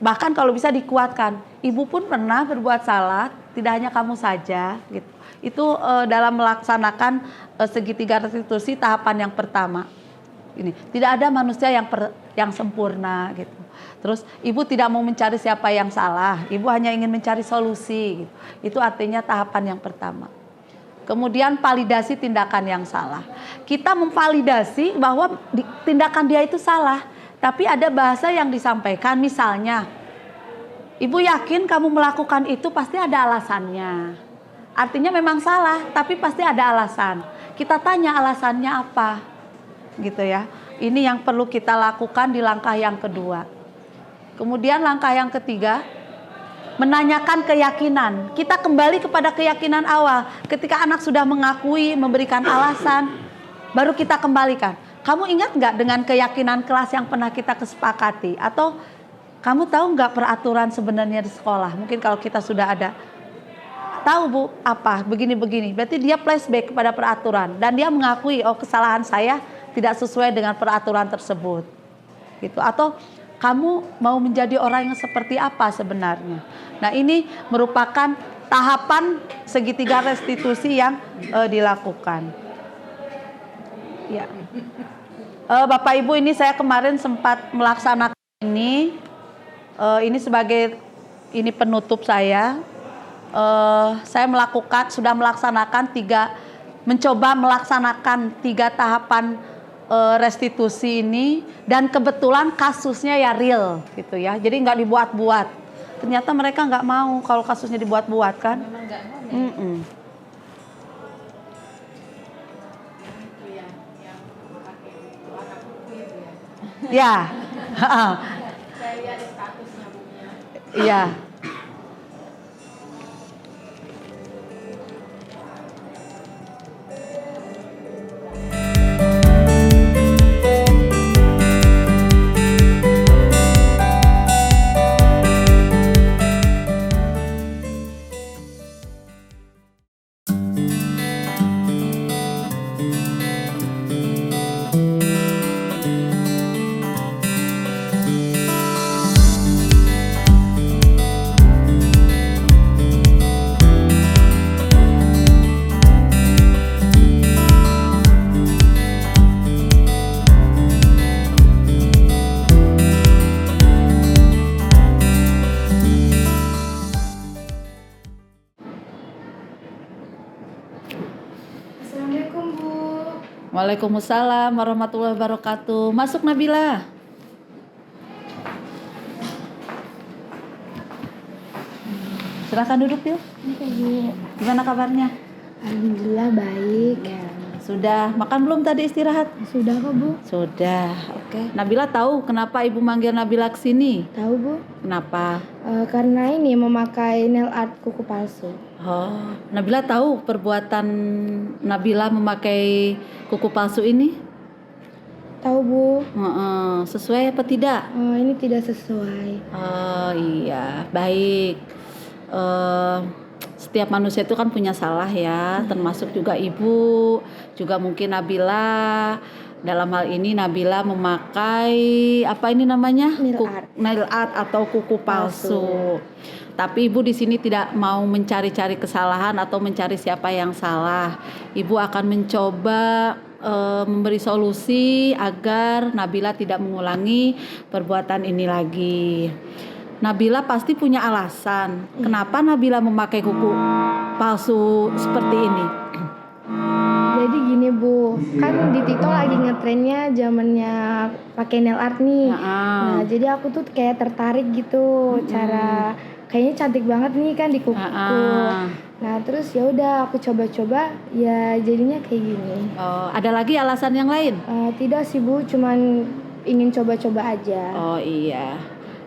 Speaker 2: Bahkan kalau bisa dikuatkan, ibu pun pernah berbuat salah, tidak hanya kamu saja gitu. Itu dalam melaksanakan segitiga restitusi tahapan yang pertama. Ini tidak ada manusia yang sempurna gitu. Terus ibu tidak mau mencari siapa yang salah, ibu hanya ingin mencari solusi gitu. Itu artinya tahapan yang pertama. Kemudian validasi tindakan yang salah. Kita memvalidasi bahwa tindakan dia itu salah, tapi ada bahasa yang disampaikan, misalnya ibu yakin kamu melakukan itu pasti ada alasannya. Artinya memang salah, tapi pasti ada alasan. Kita tanya alasannya apa, gitu ya. Ini yang perlu kita lakukan di langkah yang kedua. Kemudian langkah yang ketiga, menanyakan keyakinan. Kita kembali kepada keyakinan awal. Ketika anak sudah mengakui, memberikan alasan, baru kita kembalikan. Kamu ingat nggak dengan keyakinan kelas yang pernah kita kesepakati? Atau kamu tahu nggak peraturan sebenarnya di sekolah? Mungkin kalau kita sudah ada, tahu Bu, apa, begini-begini. Berarti dia flashback kepada peraturan. Dan dia mengakui, oh kesalahan saya tidak sesuai dengan peraturan tersebut. Gitu. Atau kamu mau menjadi orang yang seperti apa sebenarnya? Nah ini merupakan tahapan segitiga restitusi yang dilakukan. Ya. Bapak Ibu, ini saya kemarin sempat melaksanakan ini. Ini sebagai penutup saya. Saya sudah melaksanakan mencoba melaksanakan 3 tahapan restitusi ini, dan kebetulan kasusnya ya real gitu ya, jadi nggak dibuat-buat. Ternyata mereka nggak mau kalau kasusnya dibuat-buat kan. Ya,
Speaker 4: Saya lihat di statusnya bukunya.
Speaker 2: ya. Waalaikumsalam warahmatullahi wabarakatuh. Masuk Nabila. Silakan duduk yuk. Gimana kabarnya?
Speaker 6: Alhamdulillah baik.
Speaker 2: Sudah makan belum tadi istirahat?
Speaker 6: Sudah kok Bu.
Speaker 2: Sudah. Oke. Nabila tahu kenapa ibu manggil Nabila ke sini?
Speaker 6: Tahu Bu?
Speaker 2: Kenapa?
Speaker 6: Karena ini memakai nail art kuku palsu.
Speaker 2: Oh, Nabila tahu perbuatan Nabila memakai kuku palsu ini?
Speaker 6: Tahu Bu?
Speaker 2: Sesuai apa tidak?
Speaker 6: Ini tidak sesuai.
Speaker 2: Oh iya, baik. Setiap manusia itu kan punya salah ya, termasuk juga ibu, juga mungkin Nabila. Dalam hal ini Nabila memakai apa ini namanya? Nail art atau kuku palsu. Tapi ibu di sini tidak mau mencari-cari kesalahan atau mencari siapa yang salah. Ibu akan mencoba memberi solusi agar Nabila tidak mengulangi perbuatan ini lagi. Nabila pasti punya alasan kenapa Nabila memakai kuku palsu seperti ini.
Speaker 6: Jadi gini Bu, kan di TikTok lagi ngetrennya zamannya pakai nail art nih. Nah, jadi aku tuh kayak tertarik gitu cara kayaknya cantik banget nih kan di kukuku. Nah, terus ya udah aku coba-coba ya jadinya kayak gini.
Speaker 2: Oh, ada lagi alasan yang lain?
Speaker 6: Tidak sih Bu, cuman ingin coba-coba aja.
Speaker 2: Oh iya.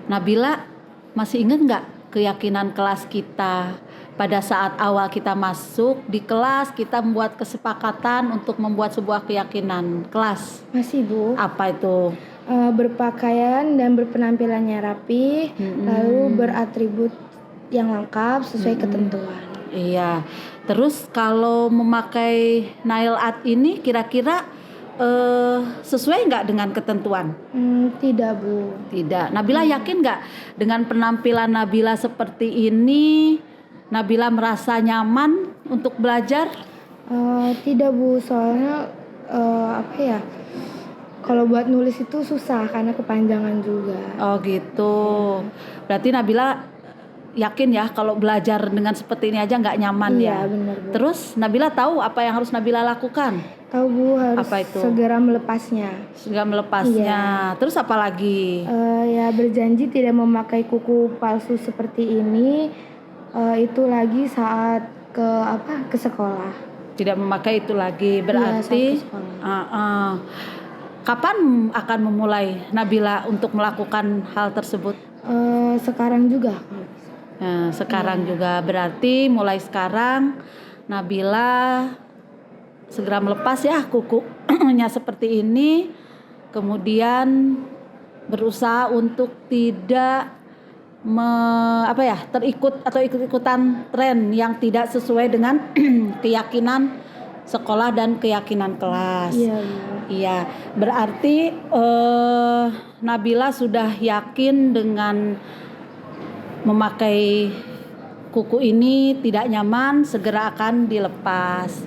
Speaker 2: Nabila masih ingat nggak keyakinan kelas kita? Pada saat awal kita masuk di kelas, kita membuat kesepakatan untuk membuat sebuah keyakinan kelas.
Speaker 6: Masih Bu.
Speaker 2: Apa itu?
Speaker 6: Berpakaian dan berpenampilannya rapi, lalu beratribut yang lengkap sesuai ketentuan.
Speaker 2: Iya. Terus kalau memakai nail art ini kira-kira sesuai nggak dengan ketentuan?
Speaker 6: Tidak Bu.
Speaker 2: Tidak. Nabila yakin nggak dengan penampilan Nabila seperti ini? Nabila merasa nyaman untuk belajar?
Speaker 6: Tidak Bu, soalnya apa ya? Kalau buat nulis itu susah karena kepanjangan juga.
Speaker 2: Oh gitu. Berarti Nabila yakin ya kalau belajar dengan seperti ini aja nggak nyaman ya?
Speaker 6: Iya benar Bu.
Speaker 2: Terus Nabila tahu apa yang harus Nabila lakukan?
Speaker 6: Tahu Bu, harus
Speaker 2: Apa itu?
Speaker 6: segera melepasnya.
Speaker 2: Segera melepasnya. Terus apa lagi?
Speaker 6: Ya berjanji tidak memakai kuku palsu seperti ini. Itu lagi saat ke sekolah.
Speaker 2: Tidak memakai itu lagi. Berarti
Speaker 6: Iya, saat ke sekolah.
Speaker 2: Kapan akan memulai Nabila untuk melakukan hal tersebut?
Speaker 6: Sekarang juga.
Speaker 2: Nah, sekarang juga berarti mulai sekarang Nabila segera melepas ya kukunya seperti ini, kemudian berusaha untuk tidak terikut atau ikut-ikutan tren yang tidak sesuai dengan keyakinan sekolah dan keyakinan kelas.
Speaker 6: Iya.
Speaker 2: Iya, berarti Nabila sudah yakin dengan memakai kuku ini tidak nyaman, segera akan dilepas.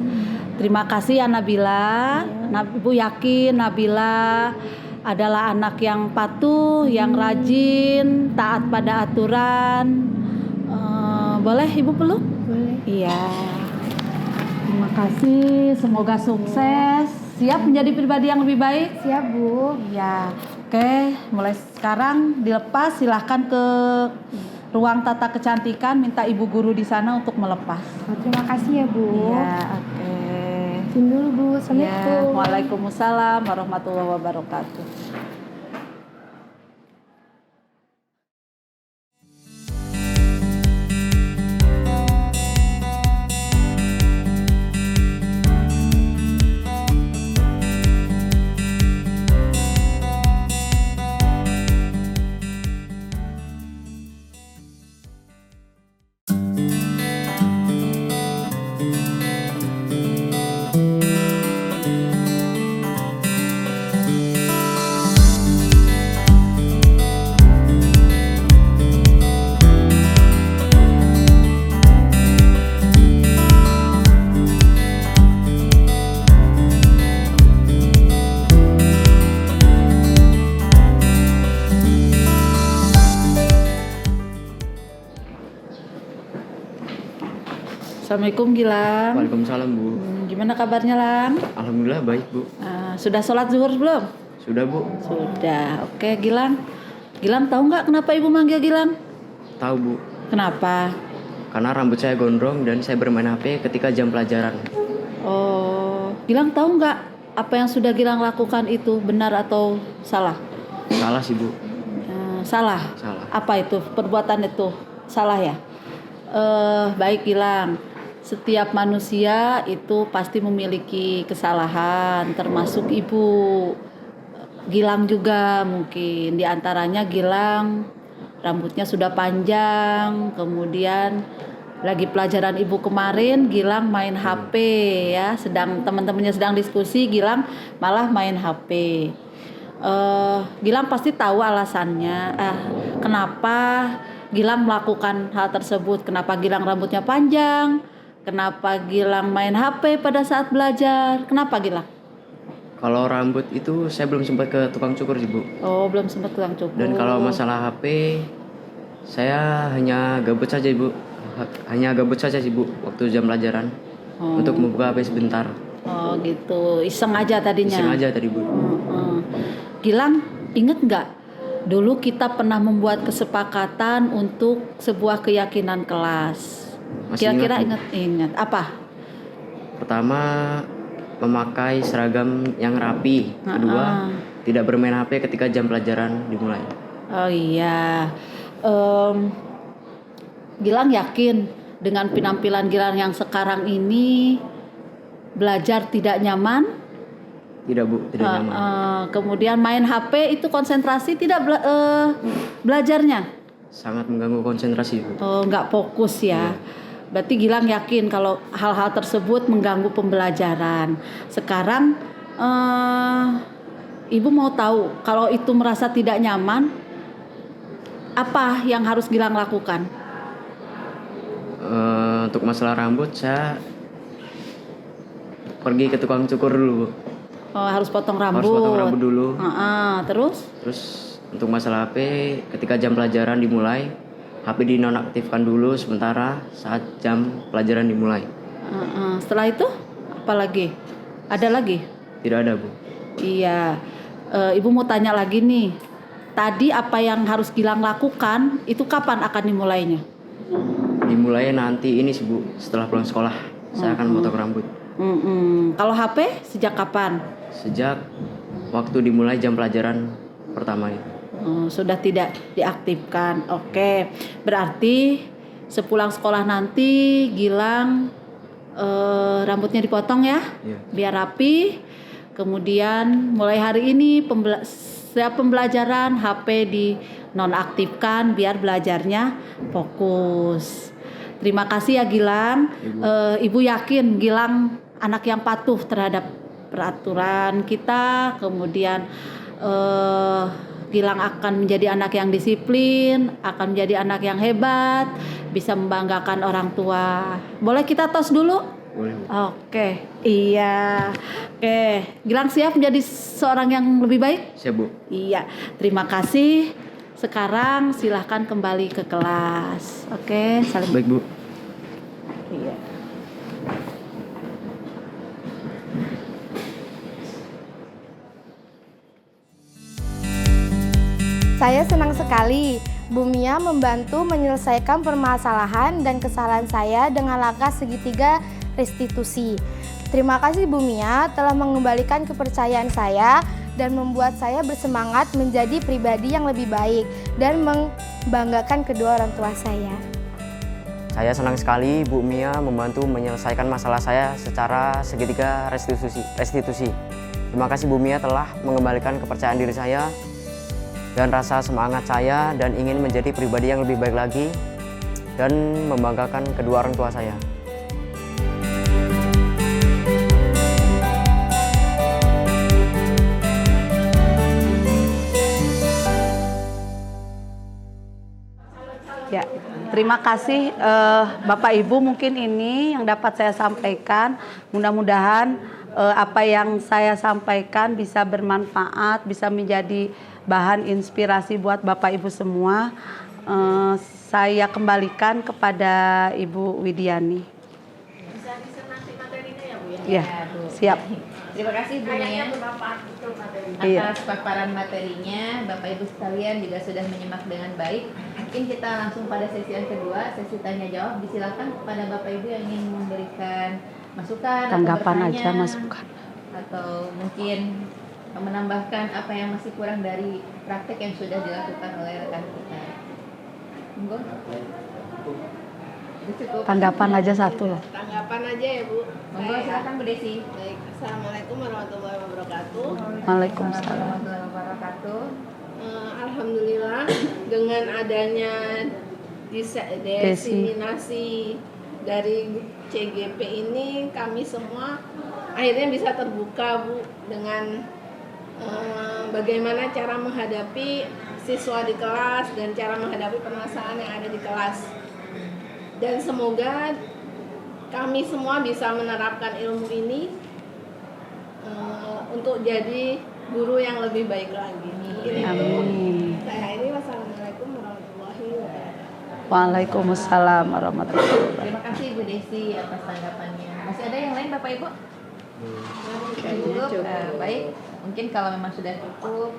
Speaker 2: Terima kasih ya Nabila. Ibu yakin Nabila adalah anak yang patuh, yang rajin, taat pada aturan. Boleh Ibu peluk?
Speaker 6: Boleh.
Speaker 2: Iya. Terima kasih, semoga sukses. Siap menjadi pribadi yang lebih baik?
Speaker 6: Siap Bu.
Speaker 2: Iya. Oke, mulai sekarang dilepas, silahkan ke ruang tata kecantikan, minta ibu guru di sana untuk melepas.
Speaker 6: Terima kasih ya Bu.
Speaker 2: Iya, oke.
Speaker 6: Izin dulu Bu.
Speaker 2: Ya,
Speaker 6: Assalamualaikum.
Speaker 2: waalaikumsalam warahmatullahi wabarakatuh. Assalamualaikum Gilang.
Speaker 3: Waalaikumsalam Bu.
Speaker 2: Gimana kabarnya, Lang?
Speaker 7: Alhamdulillah baik, Bu.
Speaker 2: Sudah sholat zuhur belum?
Speaker 7: Sudah, Bu.
Speaker 2: Sudah. Oke, Gilang. Gilang tahu nggak kenapa ibu manggil Gilang?
Speaker 7: Tahu, Bu.
Speaker 2: Kenapa?
Speaker 7: Karena rambut saya gondrong dan saya bermain HP ketika jam pelajaran.
Speaker 2: Oh, Gilang tahu nggak apa yang sudah Gilang lakukan itu benar atau salah?
Speaker 7: Salah sih, Bu.
Speaker 2: Salah.
Speaker 7: Salah.
Speaker 2: Apa itu perbuatan itu? Salah ya? Baik Gilang. Setiap manusia itu pasti memiliki kesalahan, termasuk ibu. Gilang juga mungkin. Di antaranya Gilang rambutnya sudah panjang, kemudian lagi pelajaran ibu kemarin Gilang main HP ya, sedang teman-temannya sedang diskusi, Gilang malah main HP. Gilang pasti tahu alasannya. Kenapa Gilang melakukan hal tersebut? Kenapa Gilang rambutnya panjang? Kenapa Gilang main HP pada saat belajar? Kenapa Gilang?
Speaker 7: Kalau rambut itu saya belum sempat ke tukang cukur sih, Bu.
Speaker 2: Oh, belum sempat tukang cukur.
Speaker 7: Dan kalau masalah HP, saya hanya gabut saja, Bu. Hanya gabut saja sih, Bu, waktu jam pelajaran. Untuk membuka HP sebentar.
Speaker 2: Oh gitu, iseng aja tadinya.
Speaker 7: Iseng aja tadi, Bu.
Speaker 2: Gilang, inget nggak? Dulu kita pernah membuat kesepakatan untuk sebuah keyakinan kelas.
Speaker 7: Masih
Speaker 2: Kira-kira
Speaker 7: ingat,
Speaker 2: ingat apa?
Speaker 7: Pertama, memakai seragam yang rapi. Kedua, tidak bermain HP ketika jam pelajaran dimulai.
Speaker 2: Oh iya, Gilang yakin dengan penampilan Gilang yang sekarang ini belajar tidak nyaman?
Speaker 7: Tidak, Bu, tidak nyaman.
Speaker 2: Kemudian main HP itu konsentrasi tidak belajarnya?
Speaker 7: Sangat mengganggu konsentrasi, Bu.
Speaker 2: Oh, nggak fokus ya. Berarti Gilang yakin kalau hal-hal tersebut mengganggu pembelajaran. Sekarang Ibu mau tahu kalau itu merasa tidak nyaman, apa yang harus Gilang lakukan?
Speaker 7: Untuk masalah rambut, saya pergi ke tukang cukur dulu, Bu.
Speaker 2: Oh, harus potong rambut.
Speaker 7: Harus potong rambut dulu.
Speaker 2: Terus?
Speaker 7: Terus untuk masalah HP, ketika jam pelajaran dimulai, HP dinonaktifkan dulu sementara saat jam pelajaran dimulai.
Speaker 2: Setelah itu apa lagi? Ada lagi?
Speaker 7: Tidak ada, Bu.
Speaker 2: Iya. Ibu mau tanya lagi nih. Tadi apa yang harus Gilang lakukan itu kapan akan dimulainya?
Speaker 7: Dimulai nanti ini sih, Bu, setelah pulang sekolah. Saya akan potong rambut.
Speaker 2: Kalau HP sejak kapan?
Speaker 7: Sejak waktu dimulai jam pelajaran pertama itu.
Speaker 2: Sudah tidak diaktifkan. Oke. Berarti sepulang sekolah nanti Gilang rambutnya dipotong ya, biar rapi. Kemudian mulai hari ini setiap pembelajaran HP dinonaktifkan biar belajarnya fokus. Terima kasih ya Gilang. Ibu yakin Gilang anak yang patuh terhadap peraturan kita. Kemudian Gilang akan menjadi anak yang disiplin, akan menjadi anak yang hebat, bisa membanggakan orang tua. Boleh kita tos dulu?
Speaker 7: Boleh, Bu.
Speaker 2: Oke, iya. Oke, Gilang siap menjadi seorang yang lebih baik?
Speaker 7: Siap, Bu.
Speaker 2: Iya, terima kasih. Sekarang silahkan kembali ke kelas. Oke, saling.
Speaker 7: Baik, Bu.
Speaker 2: Iya.
Speaker 6: Saya senang sekali Bu Mia membantu menyelesaikan permasalahan dan kesalahan saya dengan langkah segitiga restitusi. Terima kasih Bu Mia telah mengembalikan kepercayaan saya dan membuat saya bersemangat menjadi pribadi yang lebih baik dan membanggakan kedua orang tua saya.
Speaker 7: Saya senang sekali Bu Mia membantu menyelesaikan masalah saya secara segitiga restitusi. Terima kasih Bu Mia telah mengembalikan kepercayaan diri saya dan rasa semangat saya dan ingin menjadi pribadi yang lebih baik lagi dan membanggakan kedua orang tua saya.
Speaker 2: Ya, terima kasih Bapak Ibu, mungkin ini yang dapat saya sampaikan. Mudah-mudahan apa yang saya sampaikan bisa bermanfaat, bisa menjadi bahan inspirasi buat Bapak Ibu semua. Saya kembalikan kepada Ibu Widiani.
Speaker 5: Bisa disenanti materinya ya Bu ya?
Speaker 2: Ya,
Speaker 1: Bu.
Speaker 2: siap.
Speaker 1: Terima kasih Bu Mia
Speaker 2: Iya.
Speaker 1: atas paparan materinya. Bapak Ibu sekalian juga sudah menyimak dengan baik. Mungkin kita langsung pada sesi yang kedua, sesi tanya jawab. Disilakan kepada Bapak Ibu yang ingin memberikan masukan
Speaker 2: Tanggapan
Speaker 1: atau
Speaker 2: aja,
Speaker 1: bertanya,
Speaker 2: masukan.
Speaker 1: atau mungkin menambahkan apa yang masih kurang dari praktek yang sudah dilakukan oleh rekan kita. Monggo. Cukup.
Speaker 2: Tanggapan aja satu loh.
Speaker 4: Tanggapan aja ya Bu.
Speaker 1: Monggo silakan Bu Desi.
Speaker 4: Baik, Assalamualaikum warahmatullahi wabarakatuh.
Speaker 2: Waalaikumsalam.
Speaker 1: warahmatullahi wabarakatuh.
Speaker 4: Alhamdulillah dengan adanya diseminasi dari CGP ini, kami semua akhirnya bisa terbuka Bu dengan bagaimana cara menghadapi siswa di kelas dan cara menghadapi permasalahan yang ada di kelas. Dan semoga kami semua bisa menerapkan ilmu ini untuk jadi guru yang lebih baik lagi.
Speaker 2: Amin.
Speaker 4: Saya ini wassalamualaikum warahmatullahi wabarakatuh.
Speaker 2: Waalaikumsalam warahmatullahi wabarakatuh.
Speaker 1: Terima kasih Bu Desi atas tanggapannya. Masih ada yang lain Bapak Ibu? Cukup. Baik, mungkin kalau memang sudah cukup,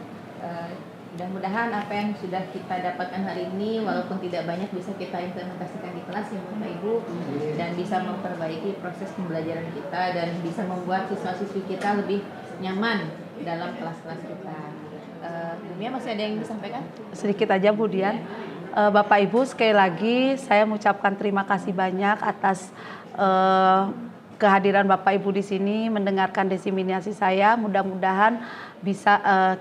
Speaker 1: mudah-mudahan apa yang sudah kita dapatkan hari ini walaupun tidak banyak bisa kita implementasikan di kelas ya Bapak Ibu, dan bisa memperbaiki proses pembelajaran kita dan bisa membuat siswa-siswi kita lebih nyaman dalam kelas-kelas kita. Bu Mia, masih ada yang disampaikan?
Speaker 2: Sedikit aja Bu Dian. Bapak Ibu, sekali lagi saya mengucapkan terima kasih banyak atas kehadiran Bapak Ibu di sini mendengarkan diseminasi saya. Mudah-mudahan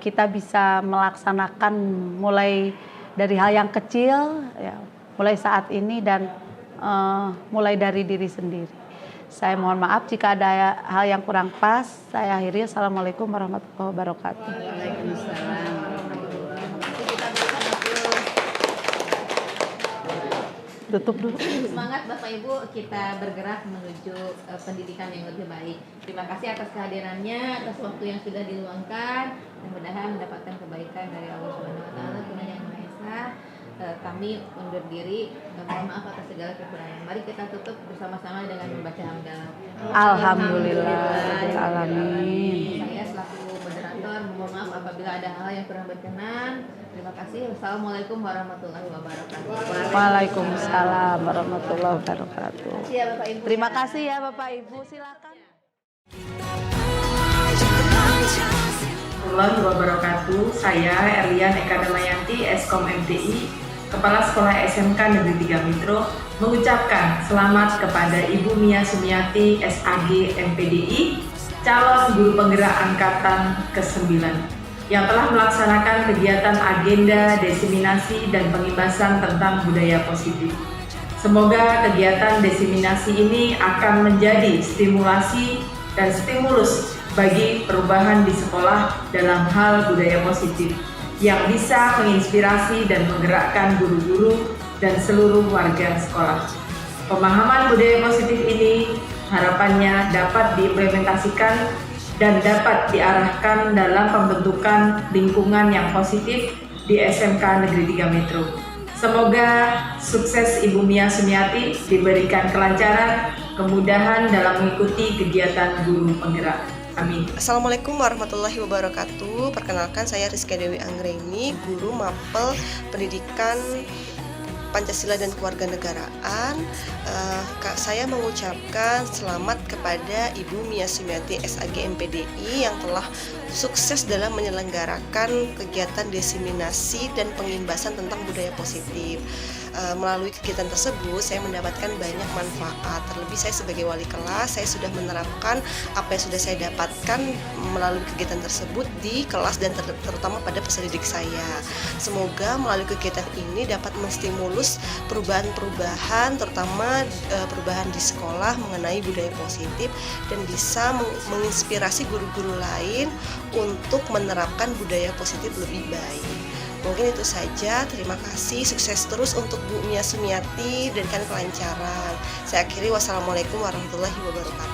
Speaker 2: kita bisa melaksanakan mulai dari hal yang kecil ya, mulai saat ini dan mulai dari diri sendiri. Saya mohon maaf jika ada hal yang kurang pas. Saya akhiri. Assalamualaikum warahmatullahi wabarakatuh.
Speaker 1: Waalaikumsalam warahmatullahi wabarakatuh. Kita berikan
Speaker 2: Tutup dulu.
Speaker 1: semangat Bapak Ibu, kita bergerak menuju pendidikan yang lebih baik. Terima kasih atas kehadirannya, atas waktu yang sudah diluangkan. Mudah-mudahan mendapatkan kebaikan dari Allah Subhanahu wa taala, Tuhan Yang Maha Esa. Kami undur diri, mohon maaf atas segala kekurangan. Mari kita tutup bersama-sama dengan membaca hamdalah.
Speaker 2: Alhamdulillahirrahmanirrahim.
Speaker 1: Saya selaku moderator mohon maaf apabila ada hal yang kurang berkenan. Terima kasih. Wassalamualaikum warahmatullahi wabarakatuh.
Speaker 2: Waalaikumsalam warahmatullahi wabarakatuh.
Speaker 1: Terima kasih ya Bapak Ibu.
Speaker 2: Terima kasih ya Bapak Ibu. Silakan.
Speaker 8: Warahmatullahi wabarakatuh. Saya Erlian Eka Damayanti, Eskom MTI, Kepala Sekolah SMK Negeri 3 Mitro, mengucapkan selamat kepada Ibu Mia Sumiati, SAG MPDI, calon guru penggerak angkatan ke-9, yang telah melaksanakan kegiatan agenda diseminasi dan pengibasan tentang budaya positif. Semoga kegiatan diseminasi ini akan menjadi stimulasi dan stimulus bagi perubahan di sekolah dalam hal budaya positif yang bisa menginspirasi dan menggerakkan guru-guru dan seluruh warga sekolah. Pemahaman budaya positif ini harapannya dapat diimplementasikan dan dapat diarahkan dalam pembentukan lingkungan yang positif di SMK Negeri 3 Metro. Semoga sukses Ibu Mia Sumiati diberikan kelancaran, kemudahan dalam mengikuti kegiatan guru penggerak. Amin.
Speaker 9: Assalamualaikum warahmatullahi wabarakatuh. Perkenalkan, saya Rizka Dewi Anggreni, guru Mapel Pendidikan Pancasila dan Kewarganegaraan. Saya mengucapkan selamat kepada Ibu Mia Sumiati SAG MPDI yang telah sukses dalam menyelenggarakan kegiatan diseminasi dan pengimbasan tentang budaya positif. Melalui kegiatan tersebut saya mendapatkan banyak manfaat. Terlebih saya sebagai wali kelas, saya sudah menerapkan apa yang sudah saya dapatkan melalui kegiatan tersebut di kelas dan terutama pada peserta didik saya. Semoga melalui kegiatan ini dapat menstimulus perubahan-perubahan, terutama perubahan di sekolah mengenai budaya positif, dan bisa menginspirasi guru-guru lain untuk menerapkan budaya positif lebih baik. Mungkin itu saja, terima kasih, sukses terus untuk Bu Mia Sumiati, berikan kelancaran. Saya akhiri, wassalamualaikum warahmatullahi wabarakatuh.